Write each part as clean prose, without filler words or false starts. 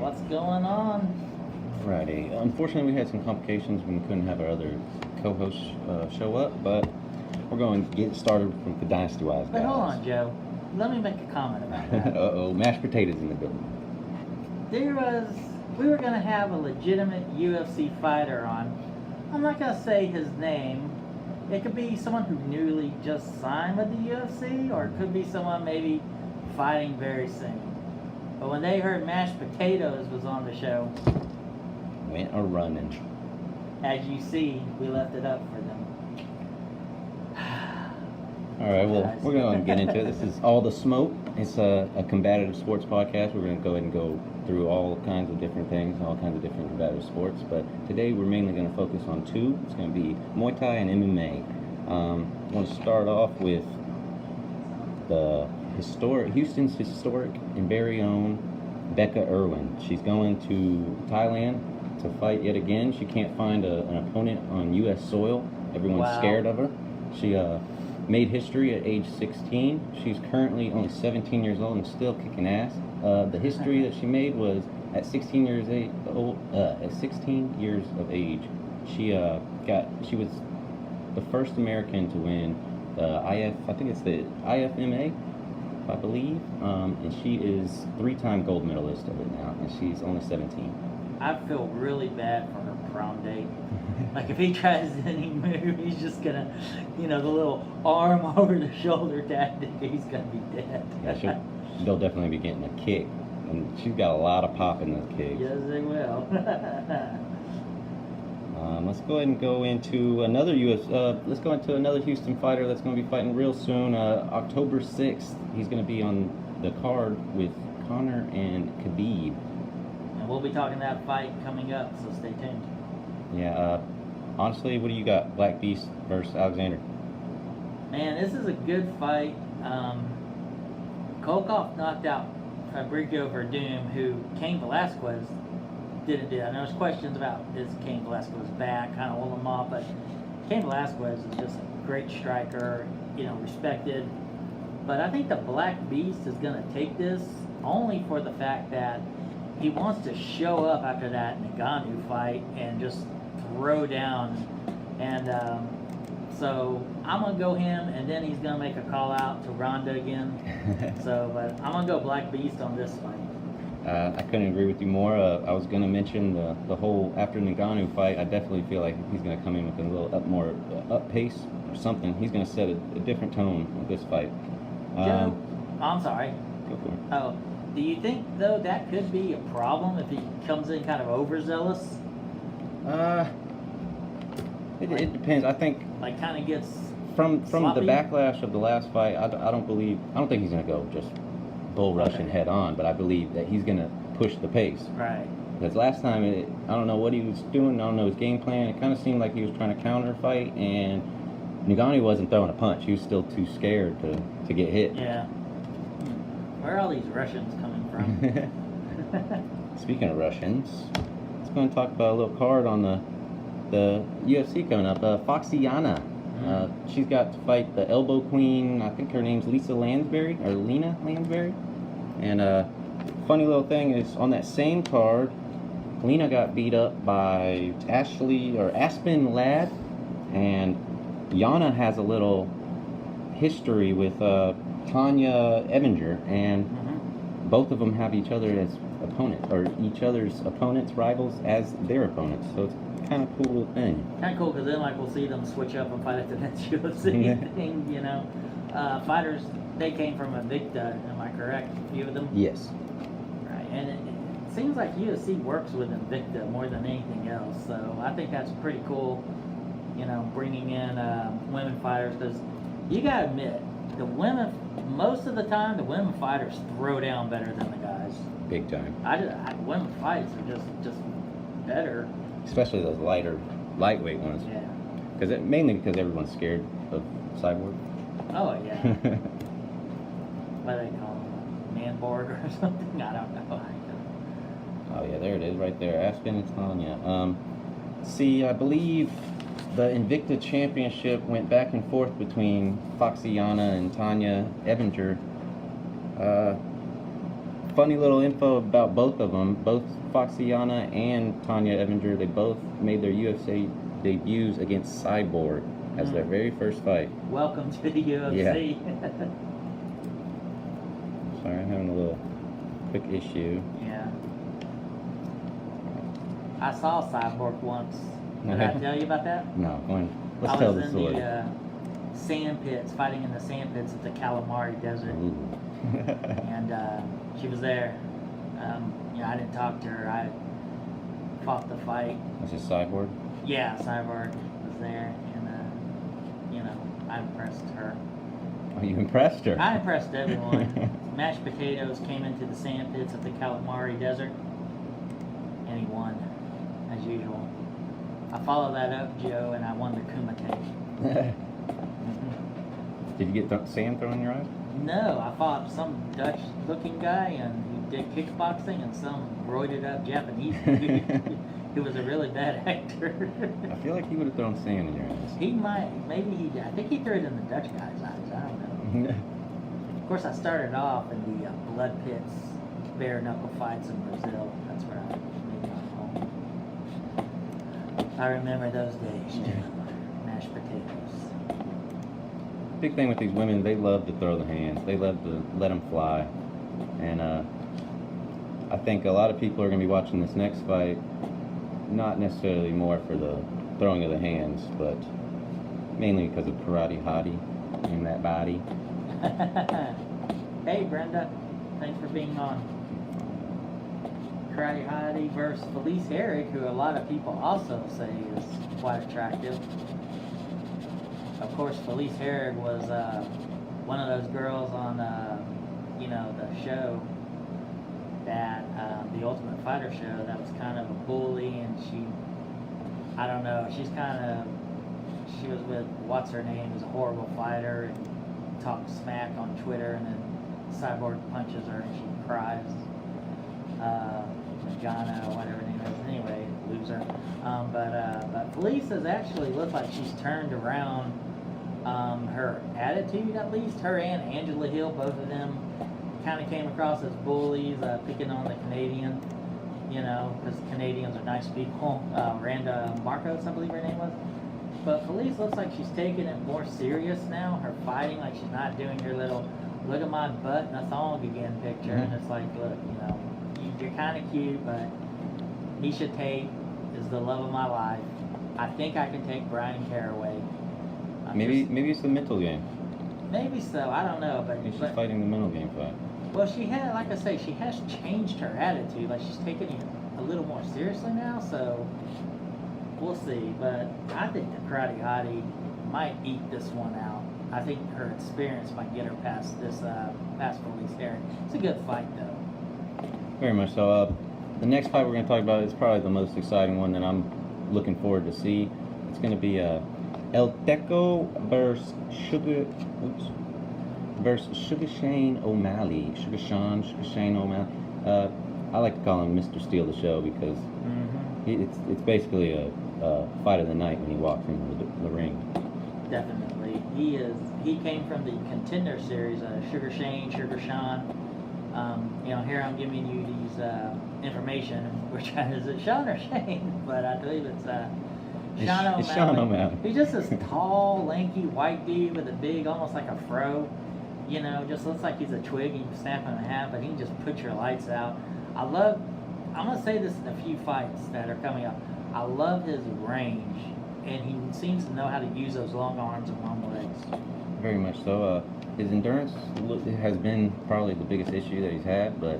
What's going on? Alrighty. Unfortunately, we had some complications when we couldn't have our other co-hosts show up, but we're going to get started from the DynastyWiseGuys. But hold on, Joe. Let me make a comment about that. Uh-oh, mashed potatoes in the building. We were going to have a legitimate UFC fighter on. I'm not going to say his name. It could be someone who newly just signed with the UFC, or it could be someone maybe fighting very soon. But when they heard mashed potatoes was on the show, Went a running. as you see, we left it up for them. Alright, well, we're going to get into it. This is All the Smoke. It's a combative sports podcast. We're going to go ahead and go through all kinds of different things, all kinds of different combative sports. But today we're mainly going to focus on two. It's going to be Muay Thai and MMA. I want to start off with the Houston's historic and very own Becca Erland. She's going to Thailand to fight yet again. She can't find an opponent on U.S. soil. Everyone's scared of her. She made history at age 16. She's currently only 17 years old and still kicking ass. The history that she made was at 16 years of age. She was the first American to win the I think it's the IFMA, I believe, and she is 3-time gold medalist of it now, and she's only 17. I feel really bad for her prom date. Like if he tries any move, he's just gonna, the little arm over the shoulder tactic, he's gonna be dead. Yeah, they'll definitely be getting a kick, and she's got a lot of pop in those kicks. Yes, they will. Let's go ahead and go into another let's go into another Houston fighter that's going to be fighting real soon. October 6th, he's going to be on the card with Conor and Khabib. And we'll be talking that fight coming up, so stay tuned. Yeah, honestly, what do you got? Black Beast versus Alexander. Man, this is a good fight. Kolkov knocked out Fabricio Verdum, who Cain Velasquez didn't do that. And there was questions about is Cain Velasquez back, kind of hold him off, but Cain Velasquez is just a great striker, respected. But I think the Black Beast is going to take this only for the fact that he wants to show up after that Ngannou fight and just throw down. And so I'm going to go him, and then he's going to make a call out to Ronda again. But I'm going to go Black Beast on this fight. I couldn't agree with you more. I was going to mention the whole after Ngannou fight. I definitely feel like he's going to come in with a little up pace or something. He's going to set a different tone with this fight. Joe, I'm sorry. Go for it. Oh, do you think though that could be a problem if he comes in kind of overzealous? It depends. I think like kind of gets from sloppy? the backlash of the last fight. I don't think he's going to go just bull rushing head on, but I believe that he's going to push the pace. Right. Because last time, I don't know what he was doing. I don't know his game plan. It kind of seemed like he was trying to counter fight, and Ngannou wasn't throwing a punch. He was still too scared to get hit. Yeah. Where are all these Russians coming from? Speaking of Russians, let's go and talk about a little card on the UFC coming up. Foxy Jana. She's got to fight the Elbow Queen. I think her name's Lina Lansbury. And funny little thing is, on that same card, Lina got beat up by Aspen Ladd, and Jana has a little history with Tonya Avenger, and both of them have each other as opponents, or each other's opponents, rivals, as their opponents. So it's kind of cool little thing. Kind of cool, because then we'll see them switch up and fight at the next UFC thing, Fighters, they came from Invicta, am I correct? A few of them? Yes. Right, and it seems like UFC works with Invicta more than anything else, so I think that's pretty cool, bringing in women fighters, because you gotta admit, the women, most of the time, the women fighters throw down better than the guys. Big time. Women fights are just better. Especially those lightweight ones. Yeah. Mainly because everyone's scared of Cyborg. Oh, yeah. What do they call them? Manborg or something? I don't know. Oh, yeah, there it is right there. Aspen and Tonya. I believe the Invicta Championship went back and forth between Foxy Jana and Tonya Avenger. funny little info about both of them. Both Foxy, Jana, and Tonya Avenger, they both made their UFC debuts against Cyborg as their very first fight. Welcome to the UFC. Yeah. Sorry, I'm having a little quick issue. Yeah. I saw Cyborg once. Did I tell you about that? No, go ahead. Let's tell the story. I was in the sand pits, fighting in the sand pits at the Calamari Desert. And she was there. I didn't talk to her. I fought the fight. Was it Cyborg? Yeah, Cyborg was there, and I impressed her. Oh, you impressed her? I impressed everyone. Mashed Potatoes came into the sand pits at the Calamari Desert, and he won, as usual. I followed that up, Joe, and I won the Kumite. Did you get sand thrown in your eyes? No, I fought some Dutch-looking guy, and he did kickboxing, and some roided-up Japanese dude who was a really bad actor. I feel like he would have thrown sand in your eyes. He might. Maybe he did. I think he threw it in the Dutch guy's eyes. I don't know. Of course, I started off in the blood pits, bare knuckle fights in Brazil. That's where I made my home. I remember those days, mashed potatoes. Big thing with these women, they love to throw the hands. They love to let them fly. And I think a lot of people are going to be watching this next fight, not necessarily more for the throwing of the hands, but mainly because of Parati Hottie and that body. Hey, Brenda. Thanks for being on. Parati Hottie versus Felice Herrig, who a lot of people also say is quite attractive. Of course, Felice Herrig was one of those girls on, the show that, the Ultimate Fighter show, that was kind of a bully, and she was with, what's her name, who's a horrible fighter, and talked smack on Twitter, and then Cyborg punches her, and she cries. Jana, or whatever her name is. Anyway, loser. But Felice has actually looked like she's turned around her attitude, at least. Her and Angela Hill, both of them kind of came across as bullies, picking on the Canadian, because Canadians are nice people. Randa Marcos, I believe her name was. But Felice looks like she's taking it more serious now. Her fighting, like she's not doing her little look at my butt in a thong again picture. And it's like, look, you're kind of cute, but Misha Tate is the love of my life. I think I can take Brian Caraway. Maybe it's the mental game. Maybe so. I don't know, but she's fighting the mental game fight. Well, she had, like I say, she has changed her attitude. Like she's taking it a little more seriously now. So we'll see. But I think the Parati Hottie might eat this one out. I think her experience might get her past Felice Herrig. It's a good fight, though. Very much so. The next fight we're going to talk about is probably the most exciting one that I'm looking forward to see. It's going to be El Teco versus Sugar Shane O'Malley. Sugar Shane O'Malley. I like to call him Mr. Steal the Show because it's basically a fight of the night when he walks into the ring. Definitely. He came from the Contender Series, Sugar Shane, Sugar Sean. Here I'm giving you these information. Which is it, Sean or Shane? But I believe it's Sean O'Malley. It's Sean O'Malley. He's just this tall, lanky white dude with a big, almost like a fro. Just looks like he's a twig and you can snap him in half, but he can just put your lights out. I'm going to say this in a few fights that are coming up. I love his range, and he seems to know how to use those long arms and long legs. Very much so. His endurance has been probably the biggest issue that he's had, but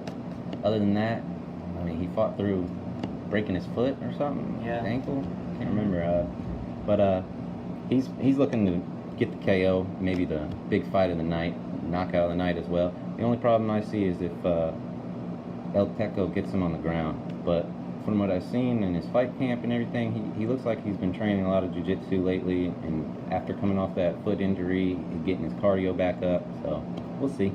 other than that, I mean, he fought through breaking his foot or something, his ankle. Can't remember. But he's looking to get the KO, maybe the big fight of the night, knockout of the night as well. The only problem I see is if El Teco gets him on the ground. But from what I've seen in his fight camp and everything, he looks like he's been training a lot of jiu-jitsu lately, and after coming off that foot injury, he's getting his cardio back up, so we'll see.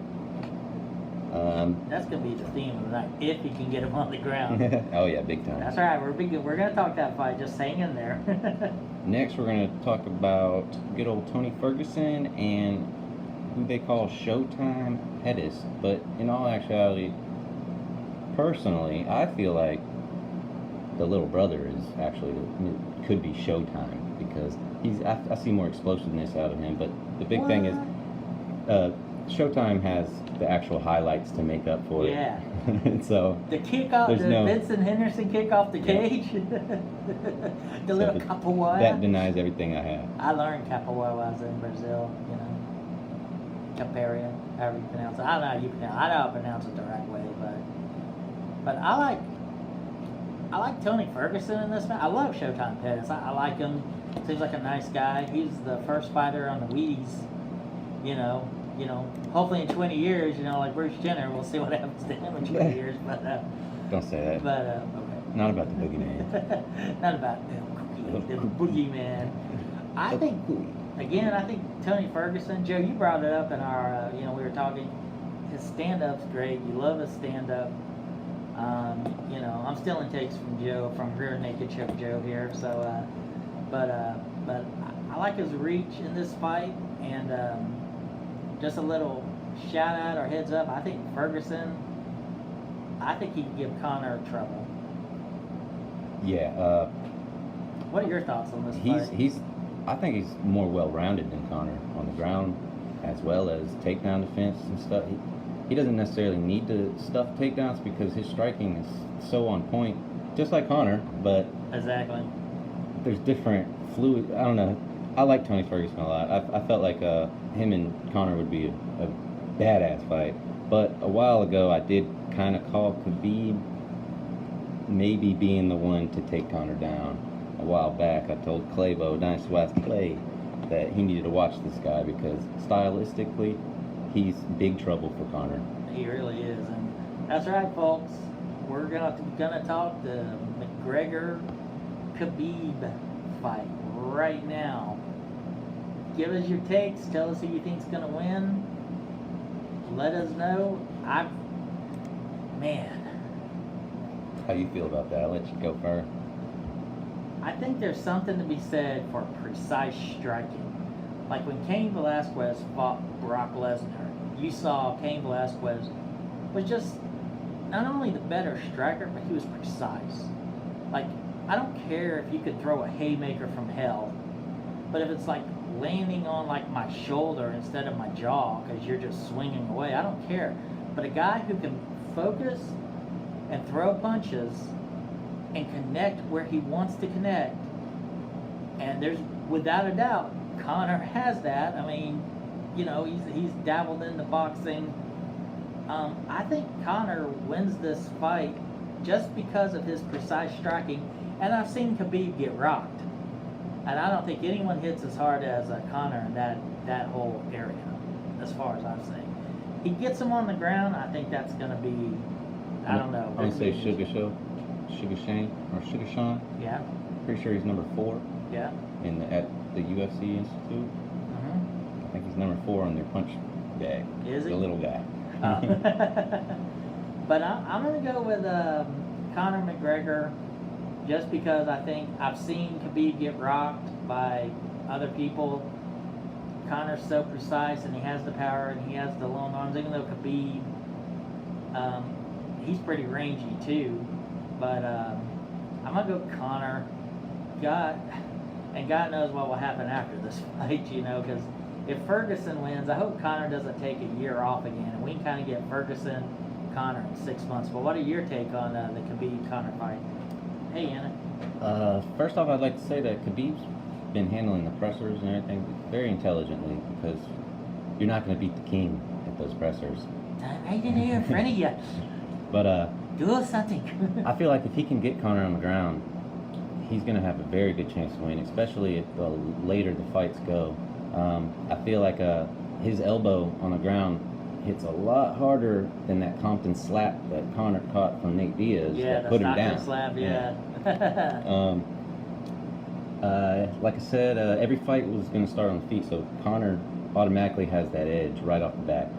That's going to be the theme of the night, if he can get him on the ground. Oh yeah, big time. That's all right, we're going to talk that fight, just hang in there. Next, we're going to talk about good old Tony Ferguson and who they call Showtime Pettis, but in all actuality, personally, I feel like the little brother is actually could be Showtime because I see more explosiveness out of him. But the big thing is, Showtime has the actual highlights to make up for it. Yeah. So the kickoff, the Vincent Henderson kick off the cage, the little capoeira. That denies everything I have. I learned capoeira while I was in Brazil. You know, capoeira, however you pronounce it. I don't know how you pronounce it. I know how to pronounce it the right way, but I like Tony Ferguson in this match. I love Showtime Pettis. I like him. Seems like a nice guy. He's the first fighter on the Wheaties. You know, hopefully in 20 years, like Bruce Jenner, we'll see what happens to him in 20 years. But don't say that. But okay. Not about the boogeyman. Not about the boogeyman. I think Tony Ferguson. Joe, you brought it up in our. We were talking. His stand-up's great. You love his stand-up. I'm stealing takes from Joe from Rear Naked Choke Joe here. So, but I like his reach in this fight and. Just a little shout out or heads up. I think Ferguson. I think he can give Conor trouble. Yeah. What are your thoughts on this fight? I think he's more well-rounded than Conor on the ground, as well as takedown defense and stuff. He doesn't necessarily need to stuff takedowns because his striking is so on point, just like Conor. But exactly. There's different fluid. I don't know. I like Tony Ferguson a lot. I felt like him and Conor would be a badass fight. But a while ago, I did kind of call Khabib maybe being the one to take Conor down. A while back, I told Claybo, DynastyWiseGuys Clay, that he needed to watch this guy because stylistically, he's big trouble for Conor. He really is, and that's right, folks. We're gonna talk the McGregor-Khabib fight right now. Give us your takes. Tell us who you think's gonna win. Let us know. How you feel about that? I'll let you go first. I think there's something to be said for precise striking. Like when Cain Velasquez fought Brock Lesnar, you saw Cain Velasquez was just not only the better striker, but he was precise. Like, I don't care if you could throw a haymaker from hell, but if it's like landing on like my shoulder instead of my jaw because you're just swinging away, I don't care. But a guy who can focus and throw punches and connect where he wants to connect, and there's without a doubt Conor has that. I mean, he's dabbled into boxing. I think Conor wins this fight just because of his precise striking, and I've seen Khabib get rocked, and I don't think anyone hits as hard as Conor in that whole area, as far as I've seen. He gets him on the ground. I think that's going to be, I don't know. I'm going to say Sugar Shane. Yeah. Pretty sure he's number 4. Yeah. At the UFC Institute. Mm-hmm. I think he's number 4 on their punch bag. Is he? The little guy. But I'm going to go with Conor McGregor just because I think I've seen Khabib get rocked by other people. Conor's so precise and he has the power and he has the long arms, even though Khabib, he's pretty rangy too. But I'm going to go with Conor. God knows what will happen after this fight, because if Ferguson wins, I hope Conor doesn't take a year off again, and we can kind of get Ferguson, Conor in 6 months. But what are your take on the Khabib-Conor fight? Hey, Anna. First off, I'd like to say that Khabib's been handling the pressers and everything very intelligently because you're not going to beat the king at those pressers. Right in here in front of you. But do something. I feel like if he can get Conor on the ground, he's going to have a very good chance to win, especially if the later the fights go. I feel like his elbow on the ground hits a lot harder than that Compton slap that Conor caught from Nate Diaz that put him down. Slap, yeah. Like I said, every fight was going to start on the feet, so Conor automatically has that edge right off the bat.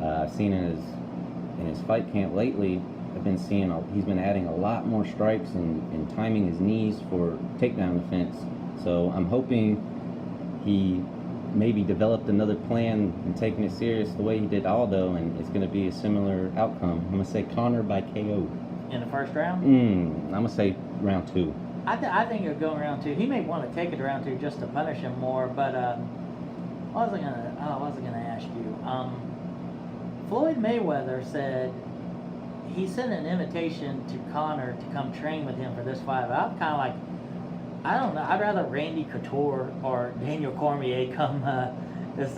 I've seen in his fight camp lately, I've been seeing he's been adding a lot more strikes and timing his knees for takedown defense. So I'm hoping he maybe developed another plan and taken it serious the way he did Aldo, and it's going to be a similar outcome. I'm going to say Conor by KO. In the first round? I'm going to say round 2. I think it'll go round 2. He may want to take it to round 2 just to punish him more, but what was I gonna ask you? Floyd Mayweather said he sent an invitation to Conor to come train with him for this fight. I'm kind of like, I don't know. I'd rather Randy Couture or Daniel Cormier come just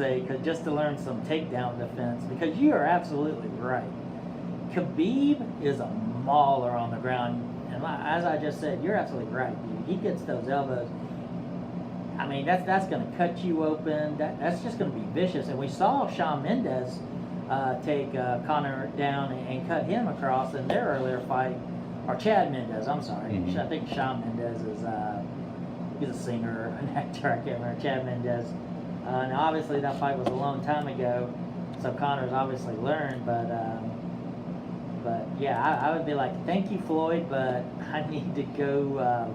to learn some takedown defense, because you are absolutely right. Khabib is a mauler on the ground, and as I just said, you're absolutely right, dude. He gets those elbows. I mean, that's going to cut you open. That's just going to be vicious. And we saw Shawn Mendes take Conor down and cut him across in their earlier fight, or Chad Mendes. I'm sorry. Mm-hmm. I think Shawn Mendes is he's a singer or an actor. I can't remember. Chad Mendes. And obviously that fight was a long time ago, so Conor's obviously learned. But yeah, I would be like, thank you, Floyd, but I need to go.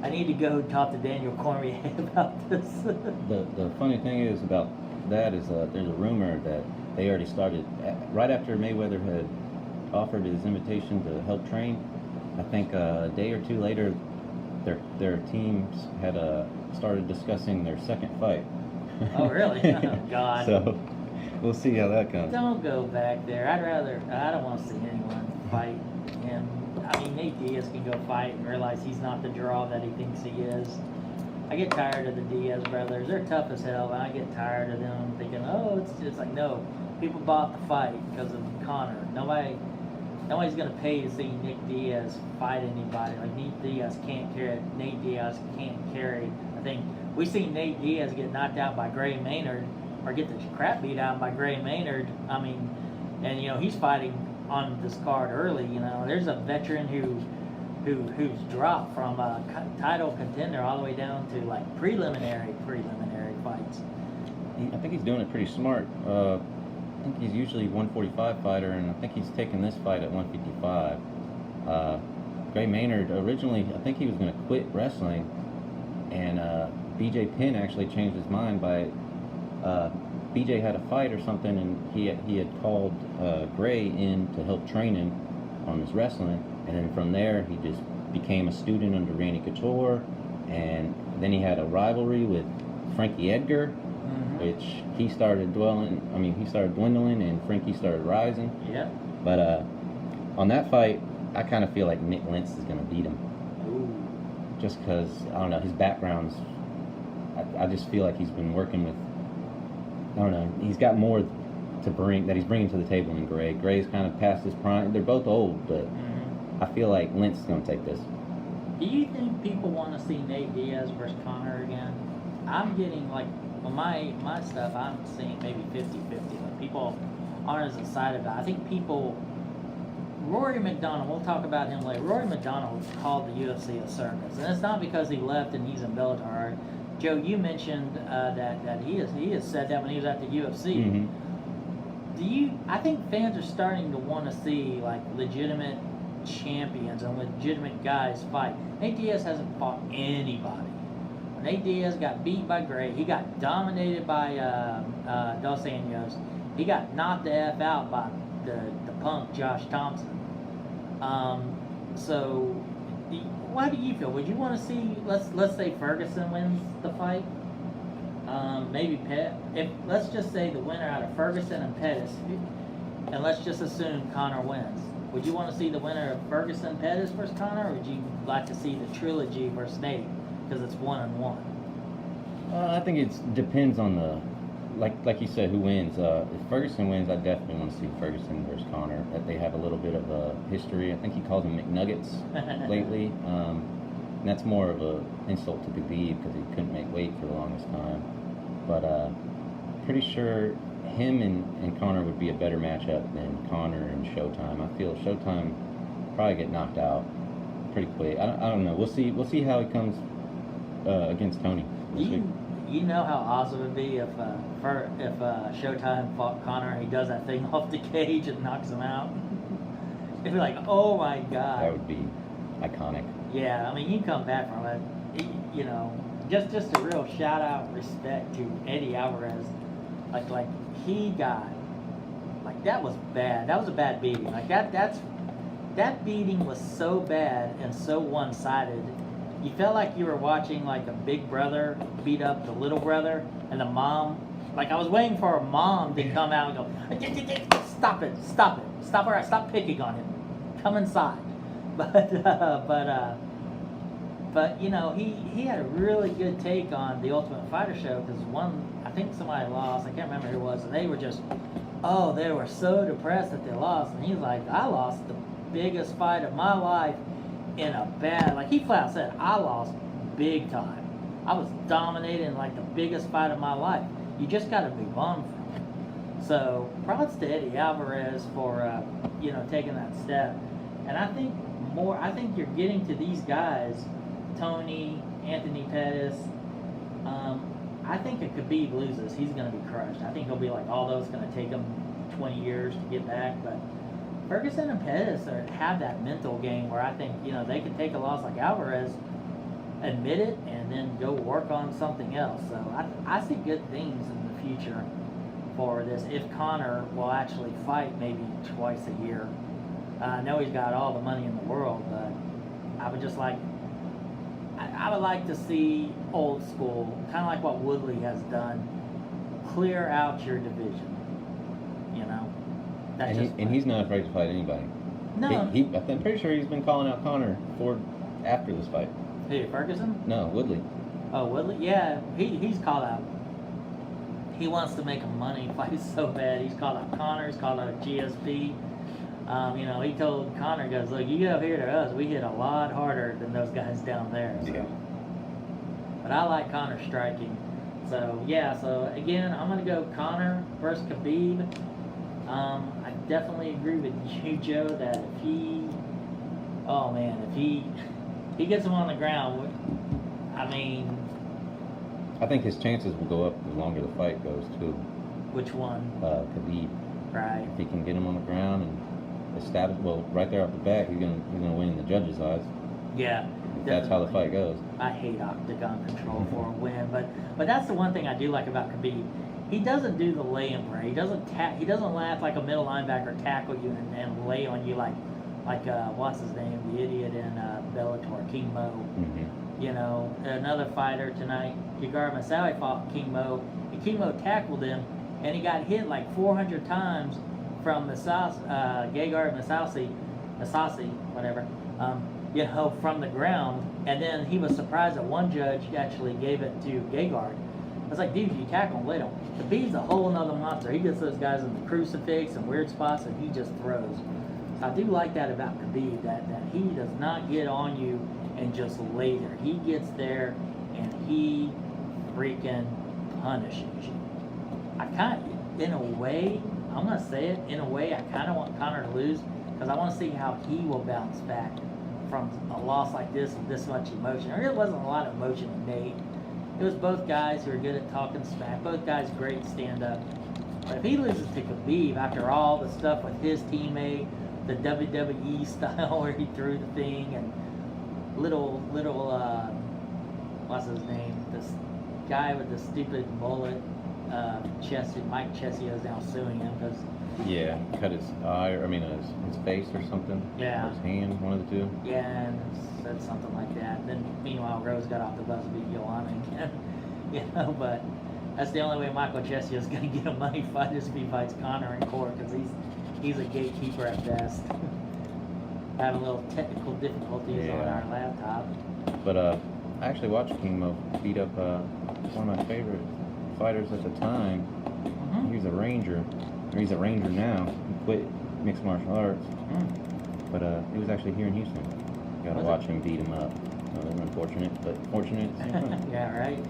I need to go talk to Daniel Cormier about this. The funny thing is about that is there's a rumor that they already started right after Mayweather had offered his invitation to help train. I think a day or two later, their teams had started discussing their second fight. Oh, really? Oh, God. So we'll see how that comes. Don't go back there. I don't want to see anyone fight him. I mean, Nate Diaz can go fight and realize he's not the draw that he thinks he is. I get tired of the Diaz brothers. They're tough as hell, and I get tired of them thinking, oh, it's like, no. People bought the fight because of Conor. Nobody's going to pay to see Nick Diaz fight anybody. Like, Nate Diaz can't carry it. Nate Diaz can't carry. I think we seen Nate Diaz get knocked out by Gray Maynard, or get the crap beat out by Gray Maynard. I mean, and, he's fighting on this card early. There's a veteran who's dropped from a title contender all the way down to like preliminary fights. I think he's doing it pretty smart. I think he's usually a 145 fighter, and I think he's taking this fight at 155. Gray Maynard, originally, I think he was going to quit wrestling, and BJ Penn actually changed his mind by BJ had a fight or something, and he had called Gray in to help train him on his wrestling, and then from there he just became a student under Randy Couture, and then he had a rivalry with Frankie Edgar, which he started dwindling, and Frankie started rising. Yeah. But on that fight, I kind of feel like Nick Lentz is going to beat him. Ooh. Just because, I don't know, his background's, I just feel like he's been working with, I don't know, he's got more to bring, that he's bringing to the table than Gray. Gray's kind of past his prime. They're both old, but I feel like Lentz is going to take this. Do you think people want to see Nate Diaz versus Conor again? I'm getting, like, well, my stuff, I'm seeing maybe 50-50. Like, people aren't as excited about it. I think people, Rory MacDonald, we'll talk about him later. Rory MacDonald called the UFC a circus. And it's not because he left and he's in Bellator. Joe, you mentioned that he has said that when he was at the UFC. I think fans are starting to want to see like legitimate champions and legitimate guys fight. Nate Diaz hasn't fought anybody. When Nate Diaz got beat by Gray, he got dominated by Dos Anjos. He got knocked the F out by the punk Josh Thompson. So how do you feel? Would you want to see, let's say Ferguson wins the fight? Maybe let's just say the winner out of Ferguson and Pettis, and let's just assume Conor wins. Would you want to see the winner of Ferguson Pettis versus Conor, or would you like to see the trilogy versus Nate because it's 1-1? I think it depends on the, like you said, who wins. If Ferguson wins, I definitely want to see Ferguson versus Conor. That they have a little bit of a history. I think he calls them McNuggets lately. And that's more of an insult to Khabib because he couldn't make weight for the longest time. But pretty sure him and Conor would be a better matchup than Conor and Showtime. I feel Showtime probably get knocked out pretty quick. I don't know. We'll see how he comes against Tony. You know how awesome it would be if Showtime fought Conor and he does that thing off the cage and knocks him out. It'd be like, oh my God. That would be iconic. Yeah, I mean, you come back from it, just a real shout out respect to Eddie Alvarez. Like he got, like that was bad. That was a bad beating. Like that beating was so bad and so one-sided. You felt like you were watching like a big brother beat up the little brother, and the mom. Like I was waiting for a mom to come out and go, stop it, stop picking on him, come inside. But you know, he had a really good take on the Ultimate Fighter show, because I think somebody lost, I can't remember who it was, and they were just, they were so depressed that they lost, and he's like, I lost the biggest fight of my life in a bad, like he flat out said, I lost big time. I was dominating like the biggest fight of my life. You just got to move on from it. So props to Eddie Alvarez for taking that step. And I think you're getting to these guys, Tony, Anthony Pettis. I think if Khabib loses, he's going to be crushed. I think he'll be like, although it's going to take him 20 years to get back. But Ferguson and Pettis have that mental game where I think, they can take a loss like Alvarez, admit it, and then go work on something else. So I see good things in the future for this, if Conor will actually fight maybe twice a year. I know he's got all the money in the world, but I would like to see old school, kind of like what Woodley has done, clear out your division. And he's not afraid to fight anybody. No. I'm pretty sure he's been calling out Conor after this fight. Who, Ferguson? No, Woodley. Oh, Woodley? Yeah, he's called out. He wants to make a money fight so bad. He's called out Conor. He's called out GSP. He told Conor, he goes, look, you get up here to us, we hit a lot harder than those guys down there. So. Yeah. But I like Conor striking. So, so again, I'm going to go Conor versus Khabib. I definitely agree with you, Joe, that if he gets him on the ground, I think his chances will go up the longer the fight goes, too. Which one? Khabib. Right. If he can get him on the ground and establish, right there off the bat, he's gonna win in the judges' eyes. Yeah. That's how the fight goes. I hate octagon control for a win, but that's the one thing I do like about Khabib. He doesn't do the lay-in right. He doesn't laugh like a middle linebacker, tackle you and lay on you like what's his name, the idiot in Bellator, King Mo. Mm-hmm. Another fighter tonight, Gegard Mousasi fought King Mo, and King Mo tackled him, and he got hit like 400 times from Gegard Mousasi, whatever, from the ground, and then he was surprised that one judge actually gave it to Gegard. I was like, dude, you tackle him, let him. Khabib's a whole nother monster. He gets those guys in the crucifix and weird spots, and he just throws. So I do like that about Khabib, that he does not get on you and just lay there. He gets there and he freaking punishes you. In a way, I'm going to say it, in a way, I kind of want Conor to lose, because I want to see how he will bounce back from a loss like this with this much emotion. There really wasn't a lot of emotion in Nate. It was both guys who were good at talking smack. Both guys great stand-up. But if he loses to Khabib after all the stuff with his teammate, the WWE style where he threw the thing, and little what's his name? This guy with the stupid mullet, Mike Chessio is now suing him because. Yeah, cut his eye, his face or something. Yeah. Or his hand, one of the two. Yeah, and said something like that. Then, meanwhile, Rose got off the bus and beat Joanna again. But that's the only way Michael Chessio is going to get a money fight is if he fights Conor in court, because he's a gatekeeper at best. Having a little technical difficulties on our laptop. But I actually watched King Mo beat up one of my favorite fighters at the time. Mm-hmm. He was a Ranger. He's a Ranger now. He quit mixed martial arts. But it was actually here in Houston. Got to watch him beat him up. It was unfortunate, but fortunate. Yeah, right.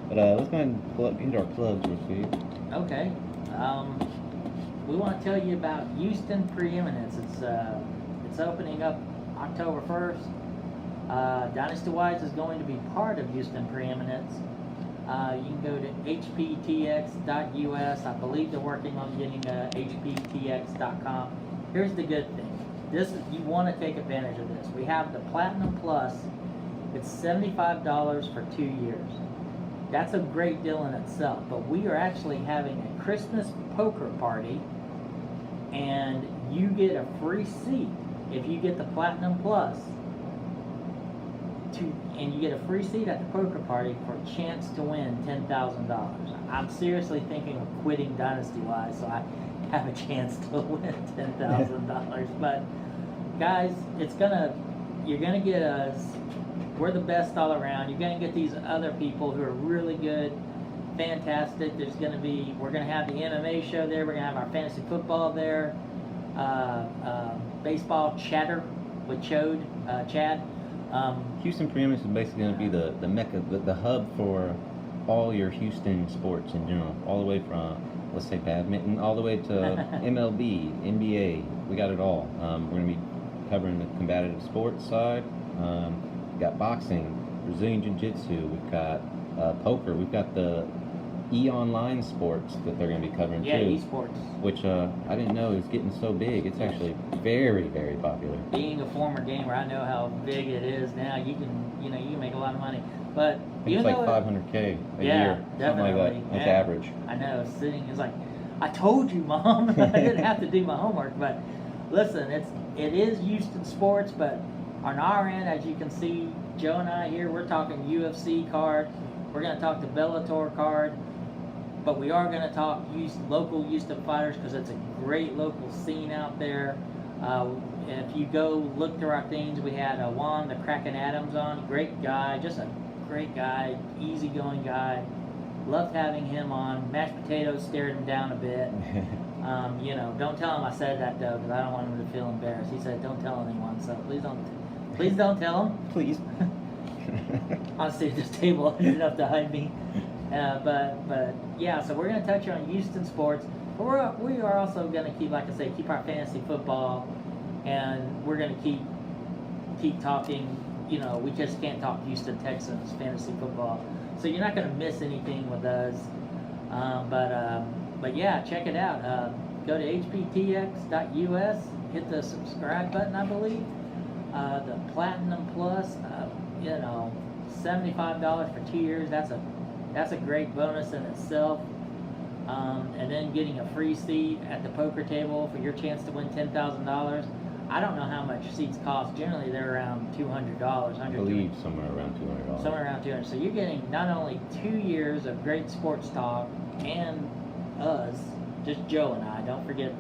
But let's go ahead and get our plugs real quick. Okay. We want to tell you about Houston Preeminence. It's opening up October 1st. DynastyWise is going to be part of Houston Preeminence. You can go to hptx.us. I believe they're working on getting hptx.com. Here's the good thing. You want to take advantage of this. We have the Platinum Plus It's $75 for 2 years. That's a great deal in itself, but we are actually having a Christmas poker party, and you get a free seat if you get the Platinum Plus, and you get a free seat at the poker party for a chance to win $10,000. I'm seriously thinking of quitting DynastyWise so I have a chance to win $10,000. But guys, you're gonna get us. We're the best all around. You're gonna get these other people who are really good, fantastic. We're gonna have the MMA show there. We're gonna have our fantasy football there. Baseball chatter with Chad. Houston Preeminence is basically going to be the mecca, the hub for all your Houston sports in general, all the way from, let's say, badminton, all the way to MLB, NBA. We got it all. We're going to be covering the combative sports side. We've got boxing, Brazilian Jiu-Jitsu. We've got poker. We've got the e-online sports that they're going to be covering too. Yeah, esports. Which I didn't know is getting so big. It's actually very, very popular. Being a former gamer, I know how big it is now. You can make a lot of money. But it's like $500K a year, something like that. That's average. I know. It's like, I told you, Mom. I didn't have to do my homework. But listen, it is Houston sports. But on our end, as you can see, Joe and I here, we're talking UFC card. We're going to talk the Bellator card. But we are going to talk local Houston fighters because it's a great local scene out there. If you go look through our things, we had Juan the Kraken Adams on. Great guy, just a great guy, easygoing guy. Loved having him on. Mashed Potatoes stared him down a bit. Don't tell him I said that though, because I don't want him to feel embarrassed. He said, "Don't tell anyone." So please don't tell him. Please. Honestly, this table is enough to hide me. But yeah, so we're going to touch on Houston sports. But we are also going to keep our fantasy football, and we're going to keep talking. We just can't talk Houston Texans fantasy football, so you're not going to miss anything with us. But yeah, check it out. Go to hptx.us, hit the subscribe button, I believe. The Platinum Plus, $75 for 2 years. That's a great bonus in itself. And then getting a free seat at the poker table for your chance to win $10,000. I don't know how much seats cost. Generally, they're around $200. I believe somewhere around $200. Somewhere around $200. So you're getting not only 2 years of great sports talk and us, just Joe and I. Don't forget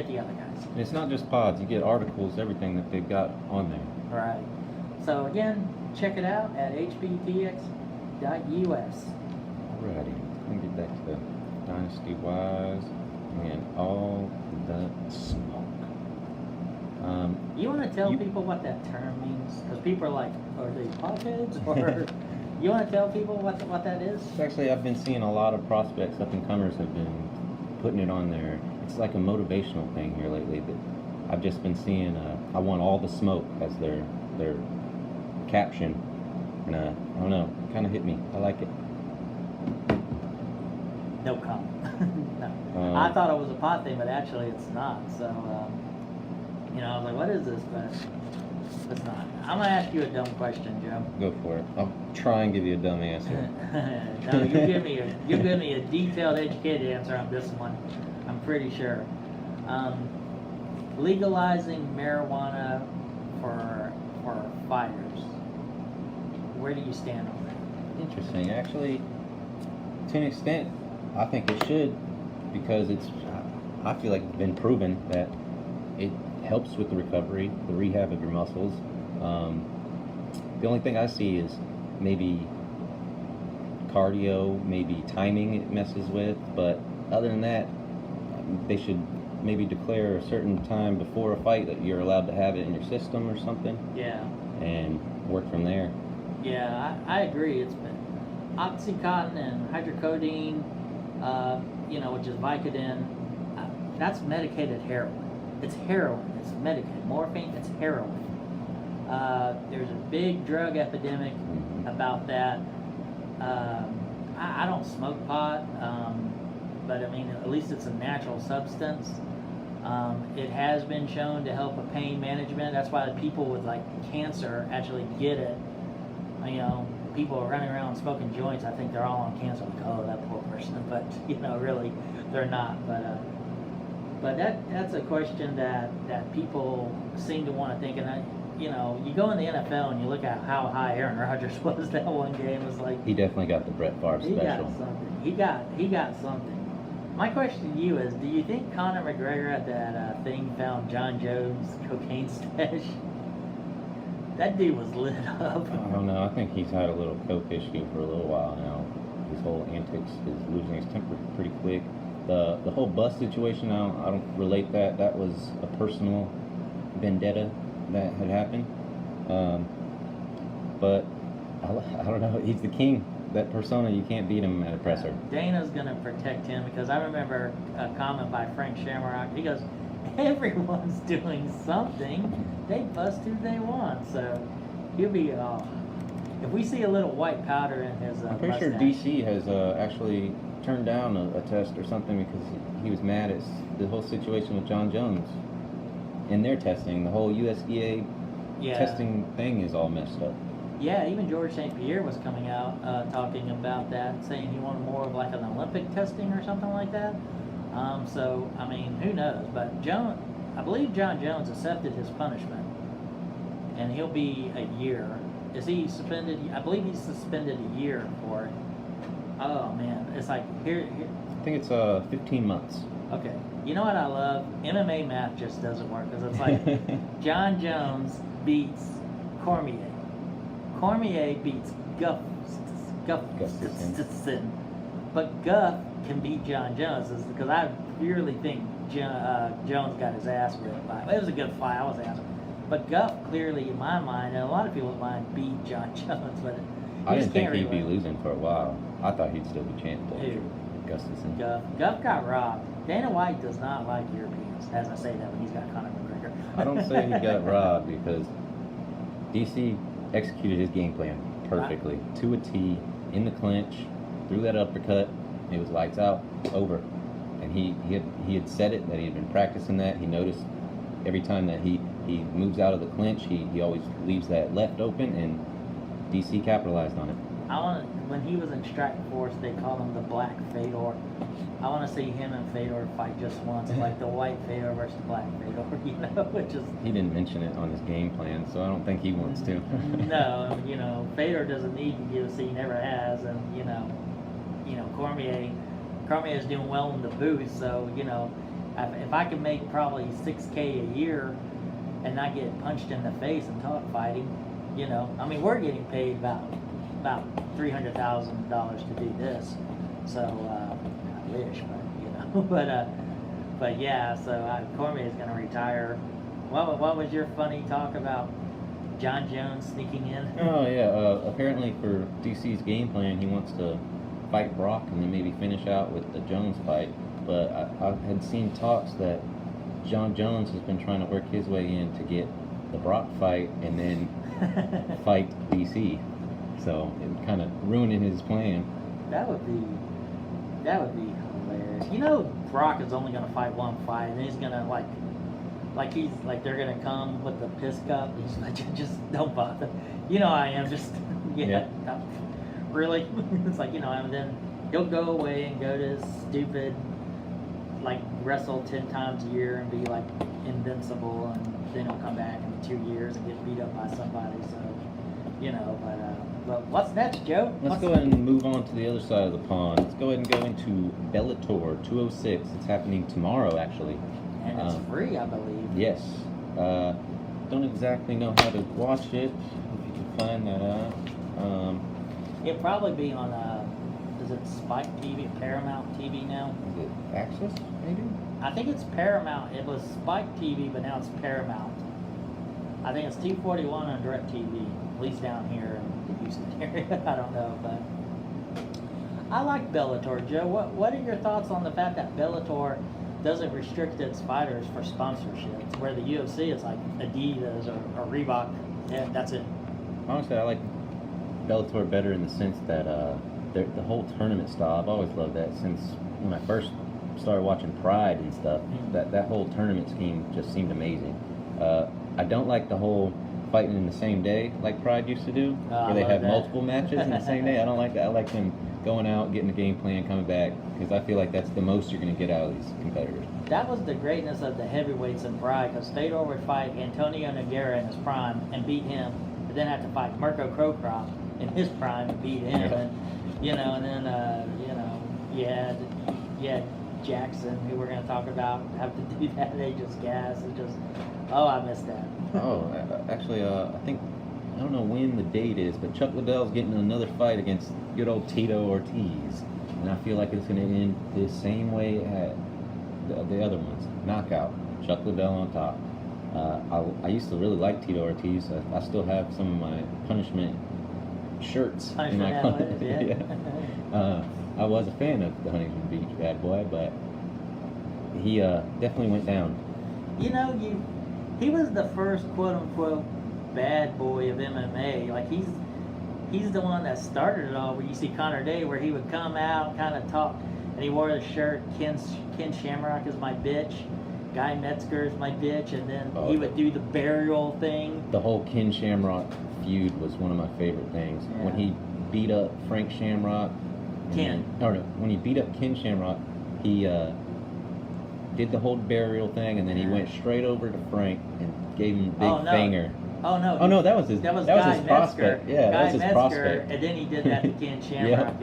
the other guys. And it's not just pods. You get articles, everything that they've got on there. Right. So again, check it out at hptx.us. Alrighty, let me get back to the DynastyWise and all the smoke. You want to tell people what that term means? Because people are like, are they potheads? Or you want to tell people what that is? Actually, I've been seeing a lot of prospects, up-and-comers have been putting it on there. It's like a motivational thing here lately that I've just been seeing. I want all the smoke as their caption. And I don't know, it kind of hit me. I like it. No comment. No. I thought it was a pot thing, but actually it's not. So, I was like, what is this? But it's not. I'm going to ask you a dumb question, Joe. Go for it. I'll try and give you a dumb answer. No, you give me a detailed, educated answer on this one. I'm pretty sure. Legalizing marijuana for fighters. Where do you stand on that? Interesting. Actually, to an extent, I think it should, because I feel like it's been proven that it helps with the recovery, the rehab of your muscles. The only thing I see is maybe cardio, maybe timing it messes with, but other than that, they should maybe declare a certain time before a fight that you're allowed to have it in your system or something. Yeah. And work from there. Yeah, I agree. It's been Oxycontin and hydrocodone, which is Vicodin. That's medicated heroin. It's heroin. It's medicated. Morphine, it's heroin. There's a big drug epidemic about that. I don't smoke pot, but I mean, at least it's a natural substance. It has been shown to help with pain management. That's why the people with like cancer actually get it. you know, people are running around smoking joints. I think they're all on cancer. Like, oh, that poor person. But you know, really, they're not. But that's a question that people seem to want to think. And you know, you go in the NFL and you look at how high Aaron Rodgers was that one game. It was like he definitely got the Brett Favre special. He got something. He got something. My question to you is: do you think Conor McGregor at that thing found John Jones' cocaine stash? That dude was lit up. I don't know. I think he's had a little coke issue for a little while now. His whole antics is losing his temper pretty quick. The whole bus situation, I don't relate that. That was a personal vendetta that had happened. But I don't know. He's the king. That persona, you can't beat him at a presser. Dana's going to protect him because I remember a comment by Frank Shamrock. He goes, everyone's doing something. They bust who they want. So he'll be, if we see a little white powder in his I'm pretty sure DC has actually turned down a test or something because he was mad at the whole situation with John Jones. In their testing, the whole USDA testing thing is all messed up. Yeah, even George St. Pierre was coming out talking about that, saying he wanted more of like an Olympic testing or something like that. So, I mean, who knows? But I believe John Jones accepted his punishment, and he'll be a year. Is he suspended? I believe he's suspended a year for it. Oh, man. It's like, here. I think it's 15 months. Okay. You know what I love? MMA math just doesn't work, because it's like John Jones beats Cormier. Cormier beats Gustafsson, but Guff can beat John Jones because I really think Jones got his ass ripped by him. It was a good fight, I was asking. But Guff clearly, in my mind, and a lot of people's mind, beat John Jones. But I didn't think he'd be losing for a while. I thought he'd still be champ. Who? Gustafsson. Guff got robbed. Dana White does not like Europeans, as I say that when he's got Conor McGregor. I don't say he got robbed because DC executed his game plan perfectly, to a T, in the clinch, threw that uppercut, it was lights out, over. And he had said it, that he had been practicing that. He noticed every time that he moves out of the clinch, he always leaves that left open, and DC capitalized on it. When he was in Strike Force, they called him the Black Fedor. I want to see him and Fedor fight just once, like the white Fedor versus the black Fedor, you know, which is... He didn't mention it on his game plan, so I don't think he wants to. No, you know, Fedor doesn't need the UFC, never has, and, you know, Cormier's doing well in the booth, so, you know, if I could make probably $6K a year and not get punched in the face and talk fighting, you know, I mean, we're getting paid about $300,000 to do this, so I wish, but you know, but yeah, so Cormier's going to retire. What was your funny talk about John Jones sneaking in? Oh yeah, apparently for DC's game plan, he wants to fight Brock and then maybe finish out with the Jones fight. But I had seen talks that John Jones has been trying to work his way in to get the Brock fight and then fight DC. So it kind of ruining his plan. That would be hilarious. You know, Brock is only going to fight one fight, and he's going to they're going to come with the piss cup. He's like, just don't bother. You know, I am just really. It's like, you know, and then he'll go away and go to his stupid, like, wrestle 10 times a year and be like invincible, and then he'll come back in 2 years and get beat up by somebody. So, you know, but what's next, Joe? Let's go ahead and move on to the other side of the pond. Let's go ahead and go into Bellator 206. It's happening tomorrow, actually. And it's free, I believe. Yes. Don't exactly know how to watch it. If you can find that out. It'll probably be on, is it Spike TV, Paramount TV now? Is it Access, maybe? I think it's Paramount. It was Spike TV, but now it's Paramount. I think it's 241 on DirecTV, at least down here in the Houston area. I don't know, but I like Bellator, Joe. What are your thoughts on the fact that Bellator doesn't restrict its fighters for sponsorships, where the UFC is like Adidas or Reebok, and that's it? Honestly, I like Bellator better in the sense that the whole tournament style, I've always loved that since when I first started watching Pride and stuff. That whole tournament scheme just seemed amazing. I don't like the whole fighting in the same day like Pride used to do, where they have multiple matches in the same day. I don't like that. I like them going out, getting the game plan, coming back, because I feel like that's the most you're going to get out of these competitors. That was the greatness of the heavyweights in Pride, because Fedor would fight Antonio Nogueira in his prime and beat him, but then have to fight Mirko Crocrop in his prime and beat him, and and then you had Jackson, who we're going to talk about, have to do that. They just gas. It just, I missed that. Actually, I think, I don't know when the date is, but Chuck Liddell's getting another fight against good old Tito Ortiz, and I feel like it's going to end the same way at the other ones. Knockout, Chuck Liddell on top. I used to really like Tito Ortiz. I still have some of my punishment shirts in my closet. I was a fan of the Huntington Beach bad boy, but he definitely went down. He was the first quote unquote bad boy of MMA. Like he's the one that started it all. Where you see Connor Day, where he would come out, kind of talk, and he wore the shirt. Ken Shamrock is my bitch. Guy Metzger is my bitch, and then he would do the burial thing. The whole Ken Shamrock feud was one of my favorite things. Yeah. When he beat up Frank Shamrock. When he beat up Ken Shamrock, he did the whole burial thing, and then he went straight over to Frank and gave him a big finger. Oh no! Oh no, that was his prospect. Yeah, that was his prospect. And then he did that to Ken Shamrock.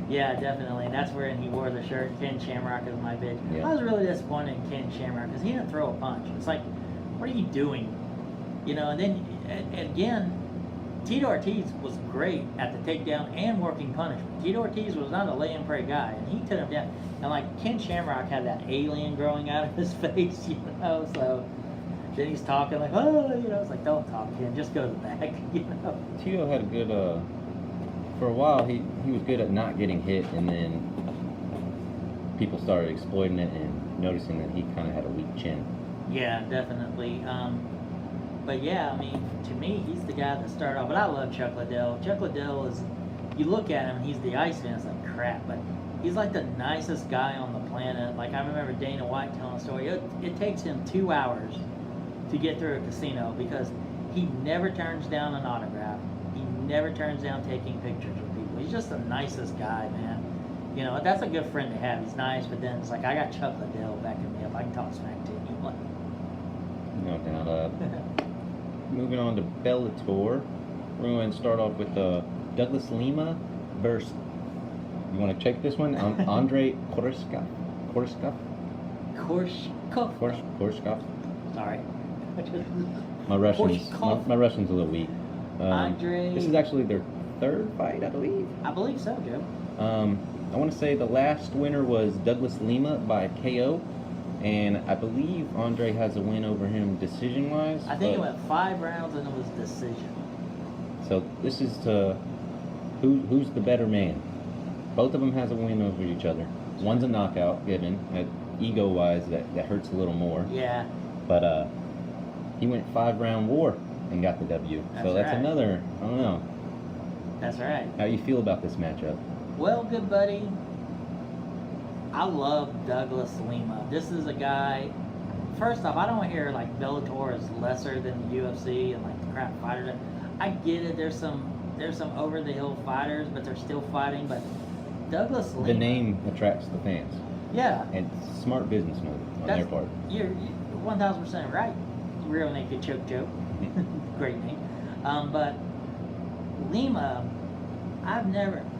Yeah, definitely. And that's where he wore the shirt. Ken Shamrock is my bitch. Yeah. I was really disappointed in Ken Shamrock because he didn't throw a punch. It's like, what are you doing? And then again, Tito Ortiz was great at the takedown and working punishment. Tito Ortiz was not a lay and pray guy, and he took him down. And like Ken Shamrock had that alien growing out of his face, so then he's talking like, it's like, don't talk, Ken, just go to the back, Tito had a good, for a while, he was good at not getting hit, and then people started exploiting it and noticing that he kind of had a weak chin. Yeah, definitely. But yeah, I mean, to me, he's the guy that started off. But I love Chuck Liddell. Chuck Liddell is, you look at him, he's the Iceman. It's like crap, but he's like the nicest guy on the planet. Like I remember Dana White telling a story. It takes him 2 hours to get through a casino because he never turns down an autograph. He never turns down taking pictures with people. He's just the nicest guy, man. That's a good friend to have. He's nice, but then it's like, I got Chuck Liddell backing me up. I can talk smack to him. No doubt. Moving on to Bellator, we're going to start off with Douglas Lima versus, you want to check this one? Andre Koreshkov. Sorry. My Russian's a little weak. Andre. This is actually their third fight, I believe. I believe so, Joe. I want to say the last winner was Douglas Lima by KO. And I believe Andre has a win over him decision-wise. I think it went 5 rounds and it was decision. So this is to who's the better man. Both of them has a win over each other. One's a knockout given. Ego-wise, that hurts a little more. Yeah. But he went 5-round war and got the W. That's another, I don't know. That's right. How you feel about this matchup? Well, good buddy. I love Douglas Lima. This is a guy, first off, I don't hear like Bellator is lesser than the UFC and like the crap fighters. I get it, there's some over-the-hill fighters, but they're still fighting. But Douglas Lima. The name attracts the fans. Yeah. And smart business move on their part. You're 1,000% right. Real Naked Choke Joke. Great name. But Lima,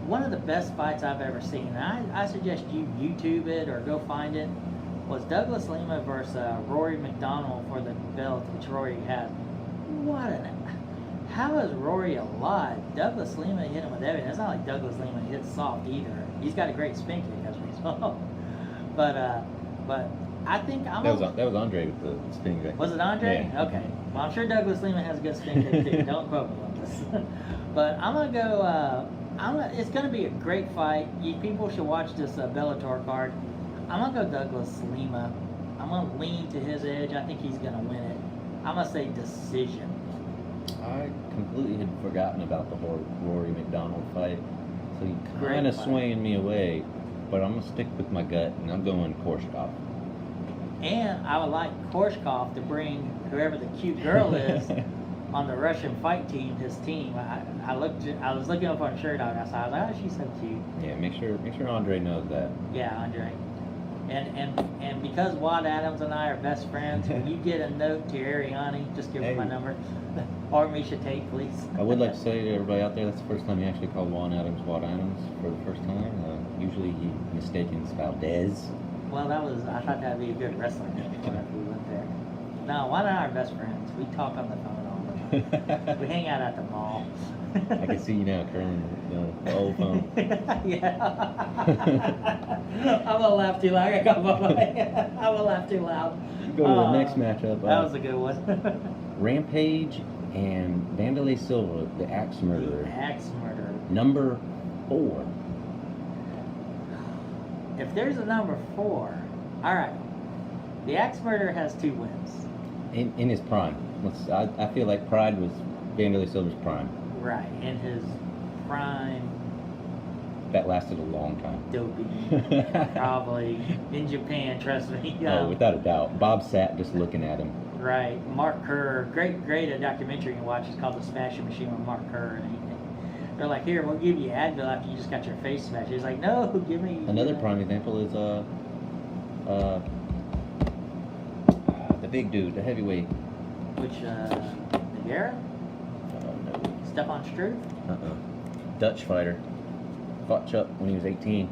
one of the best fights I've ever seen, and I suggest you YouTube it or go find it, was Douglas Lima versus Rory MacDonald for the belt, which Rory had. How is Rory alive? Douglas Lima hit him with everything. It's not like Douglas Lima hits soft either. He's got a great spin kick as a result. But I think that was Andre with the spin kick. Was it Andre? Yeah. Okay. Well, I'm sure Douglas Lima has a good spin kick too. Don't quote me on this. But I'm gonna go. It's going to be a great fight. People should watch this Bellator card. I'm going to go Douglas Lima. I'm going to lean to his edge. I think he's going to win it. I'm going to say decision. I completely had forgotten about the whole Rory MacDonald fight. So you kind of swaying me away. But I'm going to stick with my gut, and I'm going Koreshkov. And I would like Koreshkov to bring whoever the cute girl is on the Russian fight team, his team, I was looking up on Shirt Dog outside. I was like, oh, she's so cute. Yeah, make sure Andre knows that. Yeah, Andre. And because Wad Adams and I are best friends, when you get a note to Ariani, just give her my number. Or Misha Tate, please. I would like to say to everybody out there, that's the first time he actually called Wad Adams for the first time. Usually he mistakes Valdez. Well, I thought that'd be a good wrestling name if we went there. No, Wad and I are best friends. We talk on the phone all the time. We hang out at the mall. I can see you now, curling the old phone. Yeah. I'm gonna laugh too loud. I'm gonna laugh too loud. Go to the next matchup. That was a good one. Rampage and Wanderlei Silva, the Axe Murderer. Axe Murderer. Number 4. If there's a number 4, all right. The Axe Murderer has 2 wins. In his prime. I feel like Pride was Wanderlei Silva's prime. Right, in his prime. That lasted a long time. Dopey. Probably in Japan, trust me. Oh, without a doubt. Bob sat just looking at him. Right. Mark Kerr, great documentary you can watch. It's called The Smashing Machine with Mark Kerr. And they're like, here, we'll give you Advil after you just got your face smashed. He's like, no, give me. Another prime example is the big dude, the heavyweight. Which, Nagara? No. Stefan Struve? Dutch fighter. Fought Chuck when he was 18.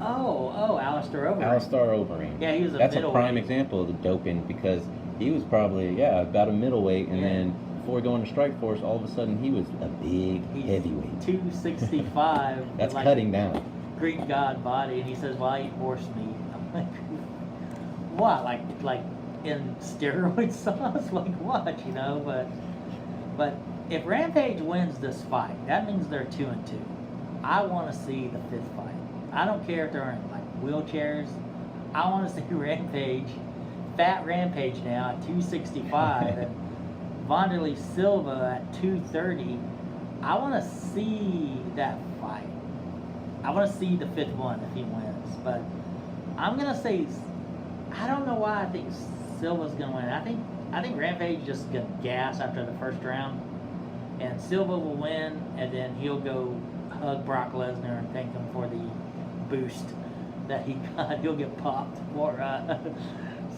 Oh, Alistair Overeem. Alistair Overeem. Yeah, he was a That's a middleweight. prime example of the doping because he was probably, about a middleweight, and then before going to Strikeforce, all of a sudden he was a big heavyweight. 265. That's like cutting down. Greek god body, and he says, well, I eat horse meat. I'm like, what? Like in steroid sauce? Like what, But if Rampage wins this fight, that means they're 2-2. I want to see the 5th fight. I don't care if they're in like wheelchairs. I want to see Rampage, fat Rampage now at 265, and Wanderlei Silva at 230. I want to see that fight. I want to see the 5th one if he wins. But I'm gonna say, I don't know why I think Silva's gonna win. I think Rampage just gonna gas after the first round, and Silva will win, and then he'll go hug Brock Lesnar and thank him for the boost that he got. He'll get popped for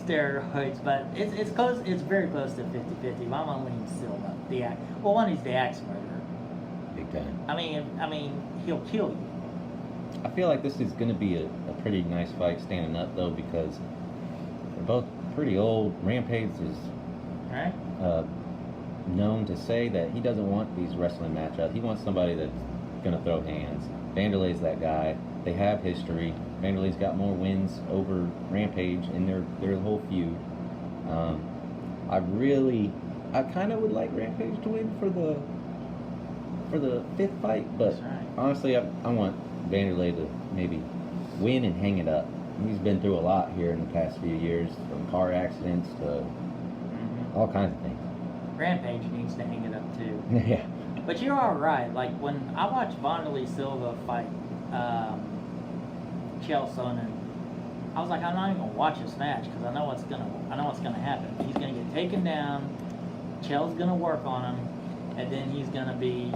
steroids, but it's close. It's very close to 50-50. I'm gonna lean Silva. He's the Axe Murderer. Big time. I mean, he'll kill you. I feel like this is going to be a pretty nice fight standing up, though, because they're both pretty old. Rampage is Right? known to say that he doesn't want these wrestling matchups. He wants somebody that's going to throw hands. Wanderlei's that guy. They have history. Wanderlei's got more wins over Rampage in their whole feud. I kind of would like Rampage to win for the 5th fight, but honestly, I want Wanderlei to maybe win and hang it up. He's been through a lot here in the past few years, from car accidents to all kinds of things. Rampage needs to hang it up too. Yeah. But you're all right. Like when I watched Wanderlei Silva fight Chael Sonnen, I was like, I'm not even gonna watch this match because I know what's gonna happen. He's gonna get taken down. Chael's gonna work on him, and then he's gonna be,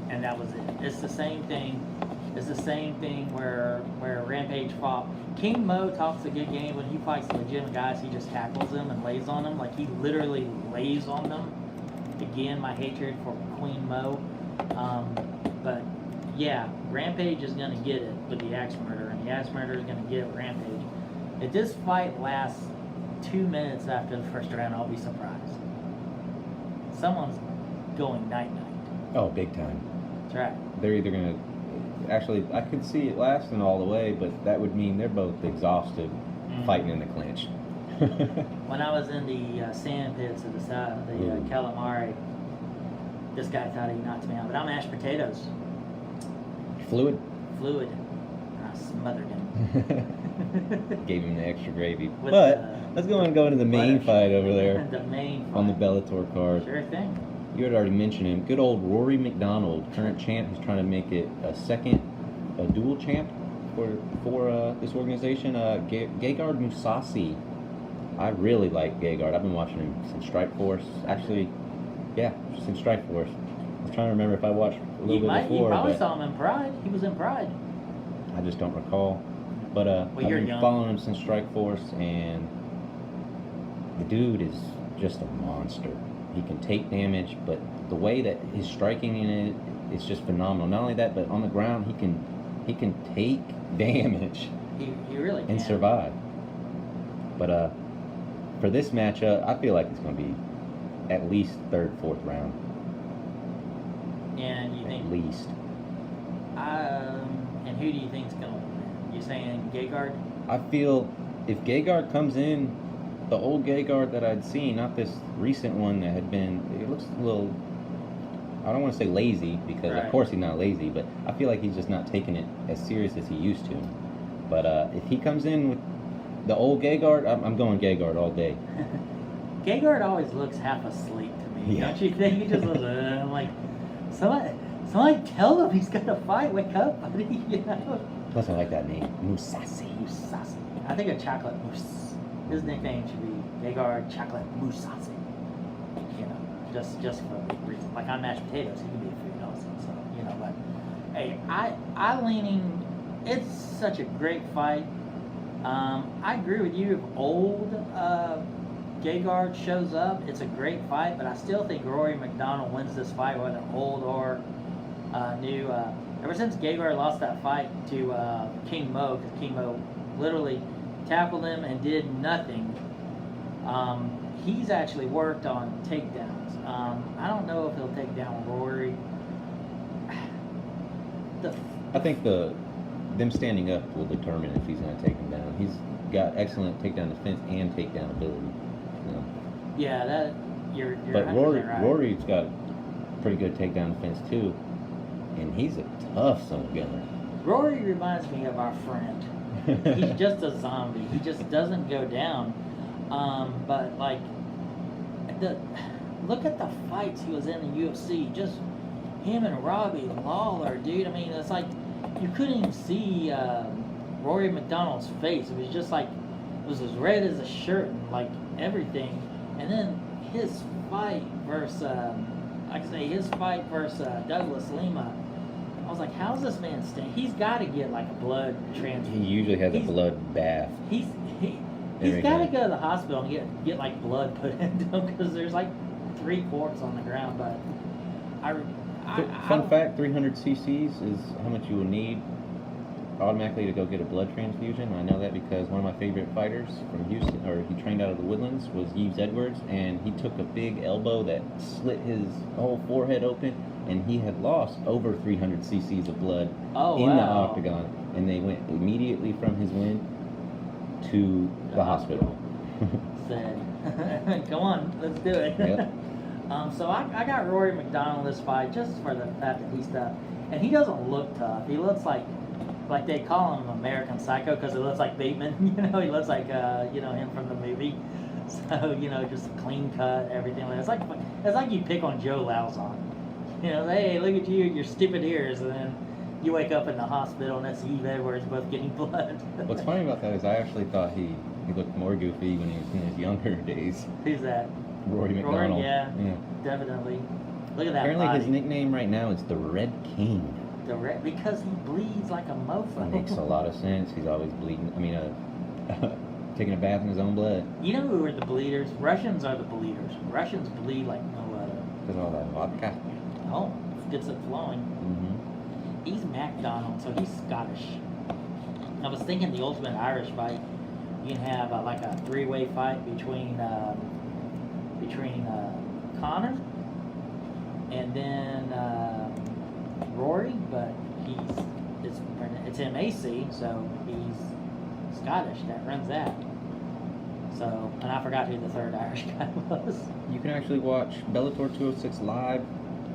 and that was it. It's the same thing. It's the same thing where Rampage fought. King Mo talks a good game when he fights legitimate guys. He just tackles them and lays on them. Like he literally lays on them. Again, my hatred for Queen Mo. But yeah, Rampage is gonna get it with the Axe Murderer, and the Axe Murderer is gonna get Rampage. If this fight lasts 2 minutes after the first round, I'll be surprised. Someone's going night-night. Oh, big time. That's right. They're either going to... Actually, I could see it lasting all the way, but that would mean they're both exhausted fighting in the clinch. When I was in the sand pits of the calamari, this guy thought he knocked me out, but I'm mashed potatoes. Fluid? Fluid. I smothered him. Gave him the extra gravy. Let's go into the main fight over there. The main fight. On the Bellator card. Sure thing. You had already mentioned him. Good old Rory MacDonald, current champ. He's trying to make it a dual champ for this organization. Gegard Mousasi. I really like Gegard. I've been watching him since Strikeforce. Actually, Yeah, just in Strikeforce. I was trying to remember if I watched a little bit before. You probably but saw him in Pride. He was in Pride. I just don't recall. But I've been following him since Strikeforce, and the dude is just a monster. He can take damage, but the way that his striking in it is just phenomenal. Not only that, but on the ground he can take damage. He really can. And survive. But for this matchup, I feel like it's going to be at least third, fourth round. And you think at least? And who do you think's going to win? You saying Gegard? I feel if Gegard comes in, the old Gegard that I'd seen, not this recent one that had been, it looks a little, I don't want to say lazy, because right. Of course he's not lazy, but I feel like he's just not taking it as serious as he used to. But if he comes in with the old Gegard, I'm going Gegard all day. Gegard always looks half asleep to me, yeah. Don't you think? He just looks, I'm like, somebody tell him he's got to fight, wake up, buddy, you know? Plus I like that name, Musasi. I think a chocolate mousse. His nickname should be Gegard Chocolate Musasi. You know, just for reason. Like on mashed potatoes, he can be a food also. So, you know, but hey, I leaning. It's such a great fight. I agree with you. If old Gegard shows up, it's a great fight. But I still think Rory MacDonald wins this fight, whether old or new. Ever since Gegard lost that fight to King Mo, because King Mo literally tackled him and did nothing. He's actually worked on takedowns. I don't know if he'll take down Rory. I think them standing up will determine if he's going to take him down. He's got excellent takedown defense and takedown ability. You know? Yeah, that you're but 100% right. Rory's got pretty good takedown defense too, and he's a tough son of a gunner. Rory reminds me of our friend. He's just a zombie. He just doesn't go down. But like, look at the fights he was in the UFC. Just him and Robbie Lawler, dude. I mean, it's like you couldn't even see Rory MacDonald's face. It was just like it was as red as a shirt and like everything. And then his fight versus, Douglas Lima. I was like, how's this man staying? He's got to get like a blood transfusion. He usually has a blood bath. He's got to go to the hospital and get like blood put into him because there's like 3 quarts on the ground. But fun fact: 300 cc's is how much you will need automatically to go get a blood transfusion. I know that because one of my favorite fighters from Houston, or he trained out of the Woodlands, was Yves Edwards, and he took a big elbow that slit his whole forehead open. And he had lost over 300 cc's of blood in the octagon, and they went immediately from his win to the hospital. Said, come on, let's do it. Yep. So I got Rory MacDonald this fight just for the fact that he's tough, and he doesn't look tough. He looks like they call him American Psycho because he looks like Bateman. You know, he looks like him from the movie. So just clean cut, everything. It's like you pick on Joe Lauzon. Hey, look at you, your stupid ears, and then you wake up in the hospital and that's Yves Edwards both getting blood. What's funny about that is I actually thought he looked more goofy when he was in his younger days. Who's that? Rory MacDonald. Yeah, definitely. Look at that Apparently body. His nickname right now is the Red King. Because he bleeds like a mofo. That makes a lot of sense. He's always bleeding. I mean, taking a bath in his own blood. You know who are the bleeders? Russians are the bleeders. Russians bleed like no other. Because of all that vodka. Oh, gets it flowing. Mm-hmm. He's MacDonald, so he's Scottish. I was thinking the Ultimate Irish fight. You can have like a 3-way fight between Conor and then Rory, but it's MAC, so he's Scottish. That runs that. So, and I forgot who the third Irish guy was. You can actually watch Bellator 206 live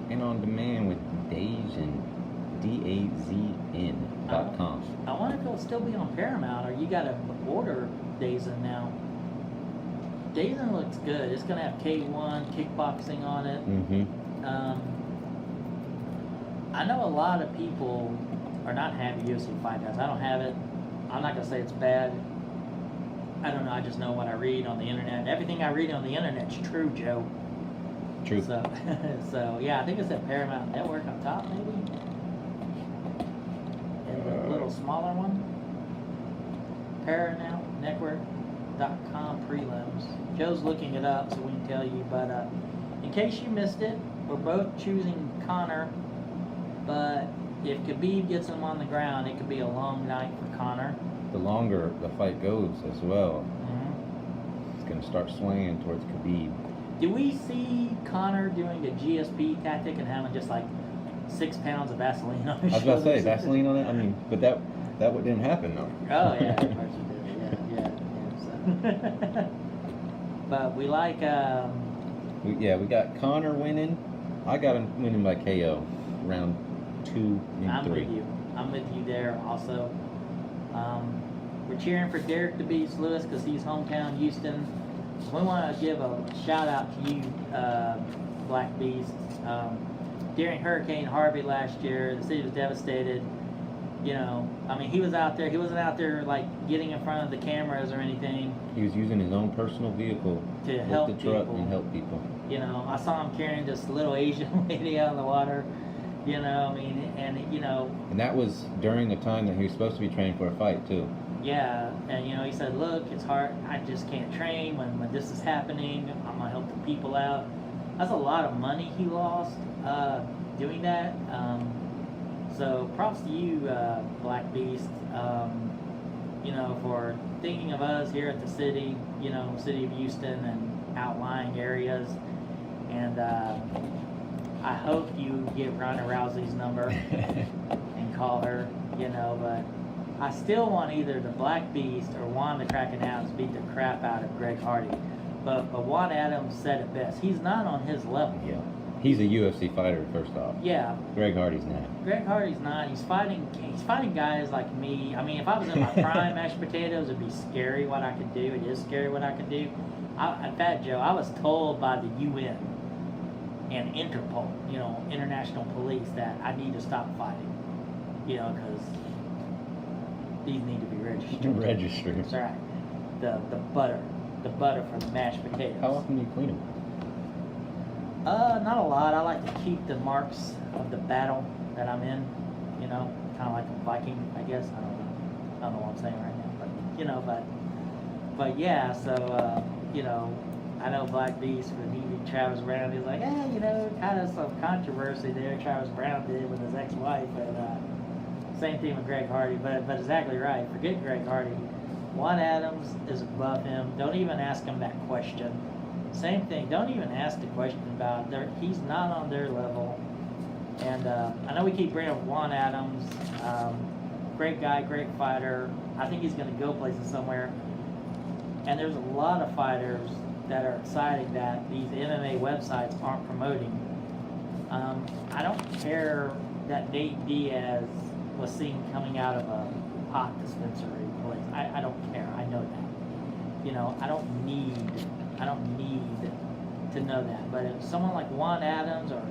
and on demand with DAZN, DAZN.com. I want to still be on Paramount, or you got to order DAZN now. DAZN looks good. It's going to have K1 kickboxing on it. Mm-hmm. I know a lot of people are not happy UFC Fight Pass. I don't have it. I'm not going to say it's bad. I don't know. I just know what I read on the internet. Everything I read on the internet's true, Joe. True. So yeah, I think it's at Paramount Network on top, maybe. And the little smaller one. ParamountNetwork.com prelims. Joe's looking it up so we can tell you, but in case you missed it, we're both choosing Conor, but if Khabib gets him on the ground, it could be a long night for Conor. The longer the fight goes as well, Mm-hmm. it's going to start swinging towards Khabib. Do we see Conor doing a GSP tactic and having just like 6 pounds of Vaseline on his I was about to say, shoulders? Vaseline on it? I mean, but that didn't happen, though. Oh, yeah, of course it did. Yeah. So. But we like... We got Conor winning. I got him winning by KO, round 2 and 3. I'm with you there also. We're cheering for Derek to beat Lewis because he's hometown Houston. We want to give a shout out to you, Black Beast. During Hurricane Harvey last year, the city was devastated. You know, I mean, he was out there. He wasn't out there like getting in front of the cameras or anything. He was using his own personal vehicle to help the truck people. and help people. You know, I saw him carrying this little Asian lady out of the water. You know, I mean, and you know. And that was during the time that he was supposed to be training for a fight too. Yeah, and you know, he said, "Look, it's hard. I just can't train when this is happening. I'm gonna help the people out." That's a lot of money he lost doing that. So props to you, Black Beast. You know, for thinking of us here at the city. You know, city of Houston and outlying areas. And I hope you get Ronda Rousey's number and call her. You know, but. I still want either the Black Beast or Wanda Kraken Adams beat the crap out of Greg Hardy. But Juan Adams said it best. He's not on his level. Yeah. He's a UFC fighter, first off. Yeah. Greg Hardy's not. Greg Hardy's not. He's fighting guys like me. I mean, if I was in my prime mashed potatoes, it'd be scary what I could do. It is scary what I could do. Fat Joe, I was told by the UN and Interpol, you know, international police, that I need to stop fighting. You know, because these need to be registered. Registered. That's right. The butter for the mashed potatoes. How often do you clean them? Not a lot. I like to keep the marks of the battle that I'm in. You know, kind of like a Viking, I guess. I don't know what I'm saying right now, but you know, but yeah. So you know, I know Black Beast when he beat Travis Brown, he's like, yeah, you know, kind of some controversy there. Travis Brown did with his ex-wife, and same thing with Greg Hardy, but exactly right. Forget Greg Hardy. Juan Adams is above him. Don't even ask him that question. Same thing. Don't even ask the question about he's not on their level. And I know we keep bringing up Juan Adams. Great guy, great fighter. I think he's going to go places somewhere. And there's a lot of fighters that are excited that these MMA websites aren't promoting. I don't care that Nate Diaz was seen coming out of a pot dispensary place. I don't care. I know that. You know, I don't need to know that. But if someone like Juan Adams or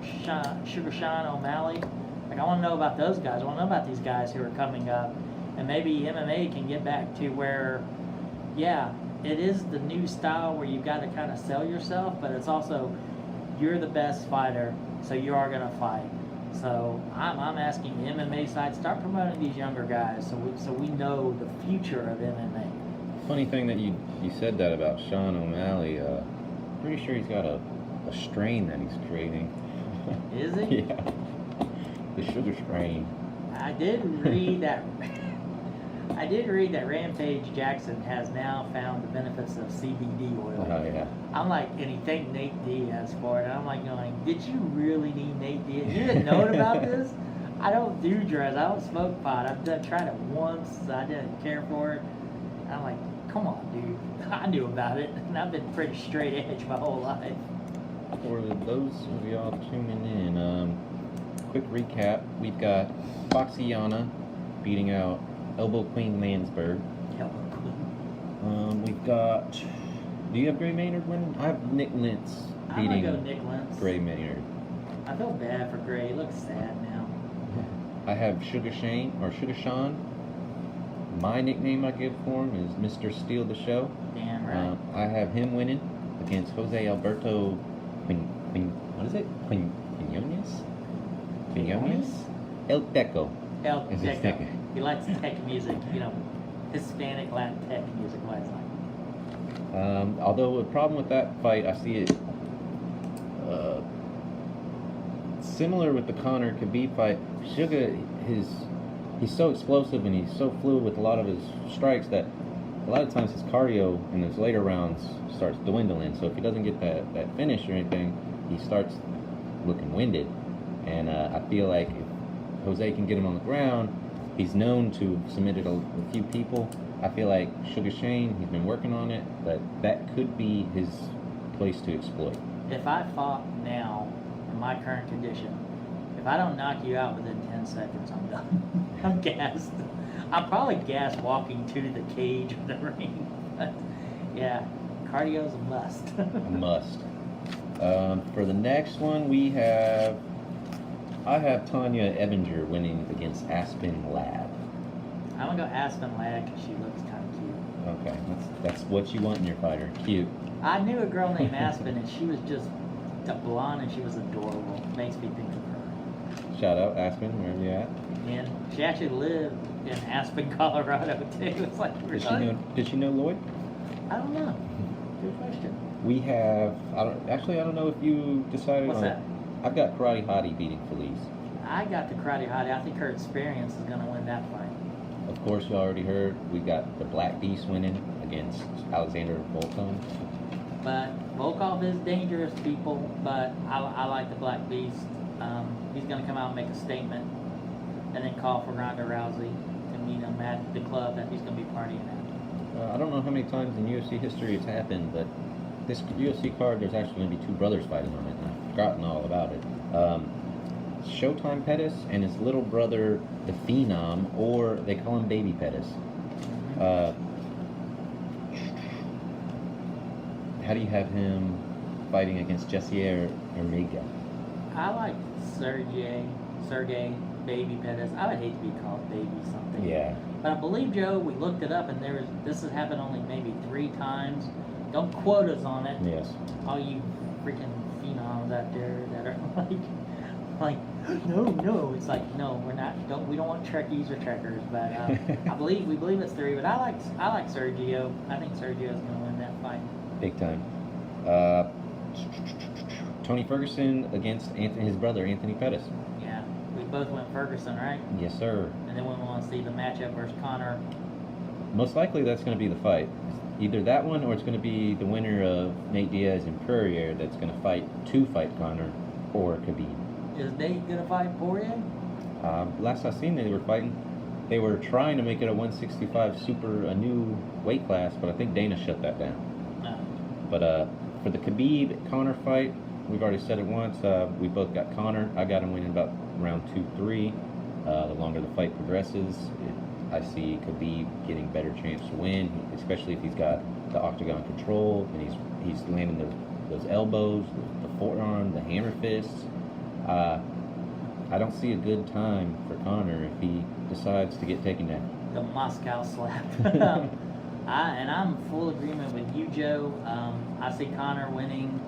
Sugar Sean O'Malley, like I want to know about those guys. I want to know about these guys who are coming up, and maybe MMA can get back to where, yeah, it is the new style where you've got to kind of sell yourself, but it's also you're the best fighter, so you are gonna fight. So I'm asking the MMA side, start promoting these younger guys so we know the future of MMA. Funny thing that you said that about Sean O'Malley. Pretty sure he's got a strain that he's creating. Is he? Yeah. The sugar strain. I did read that Rampage Jackson has now found the benefits of CBD oil. Oh yeah. I'm like, and he thanked Nate Diaz for it. And I'm like going, did you really need Nate Diaz? You didn't know about this? I don't do drugs. I don't smoke pot. I've tried it once. I didn't care for it. And I'm like, come on, dude. I knew about it. And I've been pretty straight edge my whole life. For those of y'all tuning in, quick recap. We've got Foxy Jana beating out Elbow Queen Lansbury. We've got... Do you have Gray Maynard winning? I have Nick Lentz beating Gray Maynard. I feel bad for Gray. He looks sad now. I have Sugar Sean. My nickname I give for him is Mr. Steal the Show. Damn right. I have him winning against Jose Alberto what is it? Quinones? El Teco. El Is his Teco. tech. He likes tech music, Hispanic Latin tech music. What it's like. Although the problem with that fight, I see it similar with the Conor Khabib fight. Sugar, he's so explosive and he's so fluid with a lot of his strikes that a lot of times his cardio in his later rounds starts dwindling. So if he doesn't get that finish or anything, he starts looking winded. And I feel like if Jose can get him on the ground, he's known to have submitted a few people. I feel like Sugar Shane, he's been working on it, but that could be his place to exploit. If I fought now, in my current condition, if I don't knock you out within 10 seconds, I'm done. I'm gassed. I'm probably gassed walking to the cage or the ring. But yeah, cardio's a must. A must. For the next one, I have Tonya Avenger winning against Aspen Ladd. I'm gonna go Aspen Ladd because she looks kind of cute. Okay, that's what you want in your fighter. Cute. I knew a girl named Aspen and she was just a blonde and she was adorable. Makes me think of her. Shout out Aspen, wherever you at. And she actually lived in Aspen, Colorado too. It's like, Did she know Lloyd? I don't know. Good question. We have. I don't know if you decided What's on that? it. I've got Parati Hottie beating Felice. I got the Parati Hottie. I think her experience is going to win that fight. Of course, you already heard we got the Black Beast winning against Alexander Volkov. But Volkov is dangerous, people. But I like the Black Beast. He's going to come out and make a statement, and then call for Ronda Rousey to meet him at the club that he's going to be partying at. I don't know how many times in UFC history it's happened, but this UFC card, there's actually going to be two brothers fighting on it, and I've forgotten all about it. Showtime Pettis and his little brother, the Phenom, or they call him Baby Pettis. How do you have him fighting against Jessier Ermiga? I like Sergey Baby Pettis. I would hate to be called Baby something. Yeah. But I believe, Joe, we looked it up, and this has happened only maybe 3 times. Don't quote us on it. Yes. All you freaking phenoms out there that are like, no. It's like, no, we're not. We don't want Trekkies or Trekkers. But we believe it's 3. But I like Sergio. I think Sergio's going to win that fight. Big time. Tony Ferguson against his brother Anthony Pettis. Yeah, we both went Ferguson, right? Yes, sir. And then we want to see the matchup versus Conor. Most likely that's going to be the fight. Either that one or it's going to be the winner of Nate Diaz and Poirier that's going to fight Conor or Khabib. Is Nate going to fight Poirier? Last I seen they were fighting. They were trying to make it a 165 super, a new weight class, but I think Dana shut that down. No. But for the Khabib-Conor fight, we've already said it once. We both got Conor. I got him winning about round 2-3. The longer the fight progresses, I see Khabib getting better chance to win, especially if he's got the octagon control and he's landing those elbows, the forearm, the hammer fists. I don't see a good time for Conor if he decides to get taken down. The Moscow slap. I'm full agreement with you, Joe. I see Conor winning.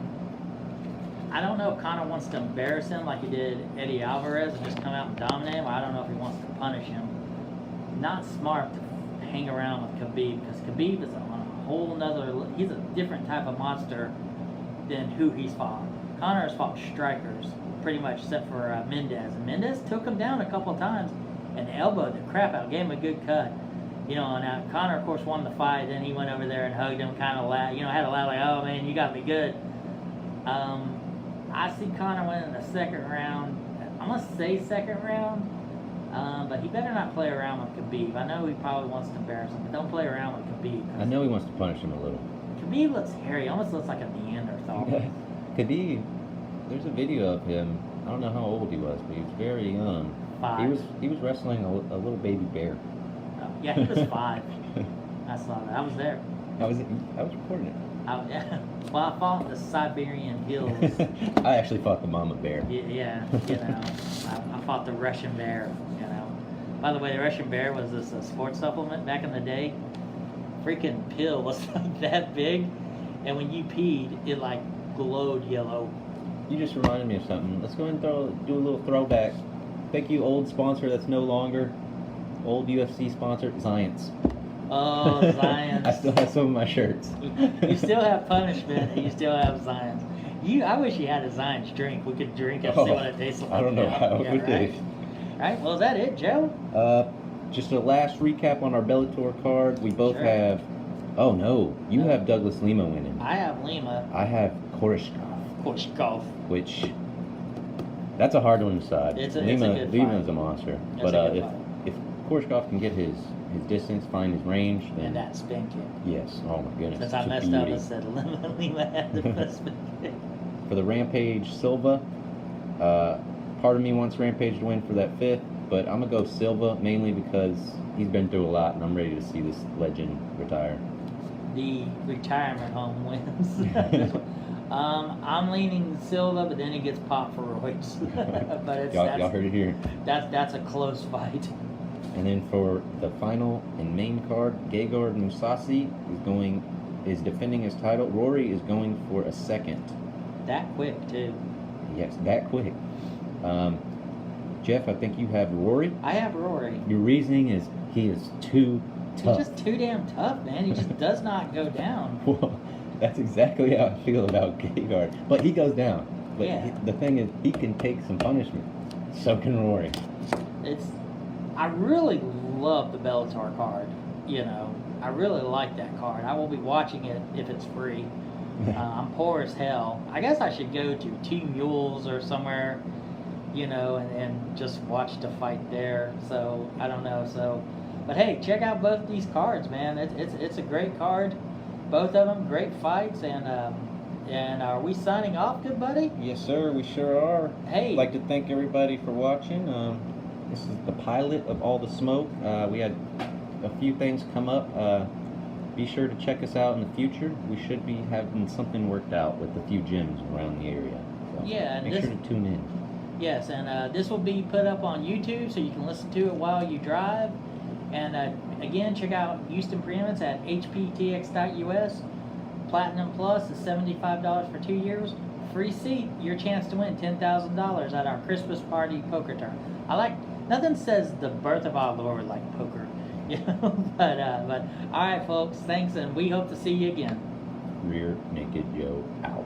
I don't know if Conor wants to embarrass him like he did Eddie Alvarez and just come out and dominate him. I don't know if he wants to punish him. Not smart to hang around with Khabib because Khabib is on a whole nother. He's a different type of monster than who he's fought. Conor has fought strikers pretty much, except for Mendez. And Mendez took him down a couple of times and elbowed the crap out, gave him a good cut. Now Conor, of course, won the fight. Then he went over there and hugged him, kind of laughed. Had a laugh like, "Oh man, you got me good." I see Conor winning the second round. I'm gonna say second round, but he better not play around with Khabib. I know he probably wants to embarrass him, but don't play around with Khabib. I know he wants to punish him a little. Khabib looks hairy. Almost looks like a Neanderthal. Khabib, there's a video of him. I don't know how old he was, but he was very young. 5. He was wrestling a little baby bear. Yeah, he was 5. I saw that. I was there. I was recording it. Yeah. Well, I fought the Siberian hills. I actually fought the mama bear. Yeah, I fought the Russian bear. By the way, the Russian bear was this sports supplement back in the day. Freaking pill was like that big, and when you peed, it like glowed yellow. you just reminded me of something. Let's go ahead and do a little throwback. Thank you, old sponsor that's no longer. Old UFC sponsor, Zions. Oh, Zions. I still have some of my shirts. You still have punishment, and you still have Zions. I wish you had a Zions drink. We could drink it, see what it tastes like. I don't know how it would taste. Right, well, is that it, Joe? Just a last recap on our Bellator card. We both have... Oh, no. You have Douglas Lima winning. I have Lima. I have Koreshkov. Which... That's a hard one to decide. Lima is a monster. But if Koreshkov can get his distance, find his range, then... And that spin kick. Yes. Oh, my goodness. Since I messed up and said Lima had the best spin kick. For the Rampage, Silva... part of me wants Rampage to win for that 5th, but I'm going to go Silva mainly because he's been through a lot, and I'm ready to see this legend retire. The retirement home wins. I'm leaning Silva, but then he gets popped for Royce. But y'all heard it here. That's a close fight. And then for the final and main card, Gegard Mousasi is defending his title. Rory is going for a 2nd. That quick too. Yes, that quick. Jeff, I think you have Rory. I have Rory. Your reasoning is he is too tough. He's just too damn tough, man. He just does not go down. Well, that's exactly how I feel about Gegard. But he goes down. But the thing is, he can take some punishment. So can Rory. I really love the Bellator card. I really like that card. I will be watching it if it's free. I'm poor as hell. I guess I should go to Two Mules or somewhere, and just watch the fight there. So I don't know. But hey, check out both these cards, man. It's a great card. Both of them great fights. And are we signing off, good buddy? Yes, sir. We sure are. Hey, I'd like to thank everybody for watching. This is the pilot of All the Smoke. We had a few things come up. Be sure to check us out in the future. We should be having something worked out with a few gyms around the area. So and make sure to tune in. Yes, and this will be put up on YouTube, so you can listen to it while you drive. And again, check out Houston Preeminence at hptx.us. Platinum Plus is $75 for 2 years. Free seat, your chance to win $10,000 at our Christmas party poker tournament. Nothing says the birth of our Lord like poker. But all right, folks, thanks, and we hope to see you again. Rear Naked Joe out.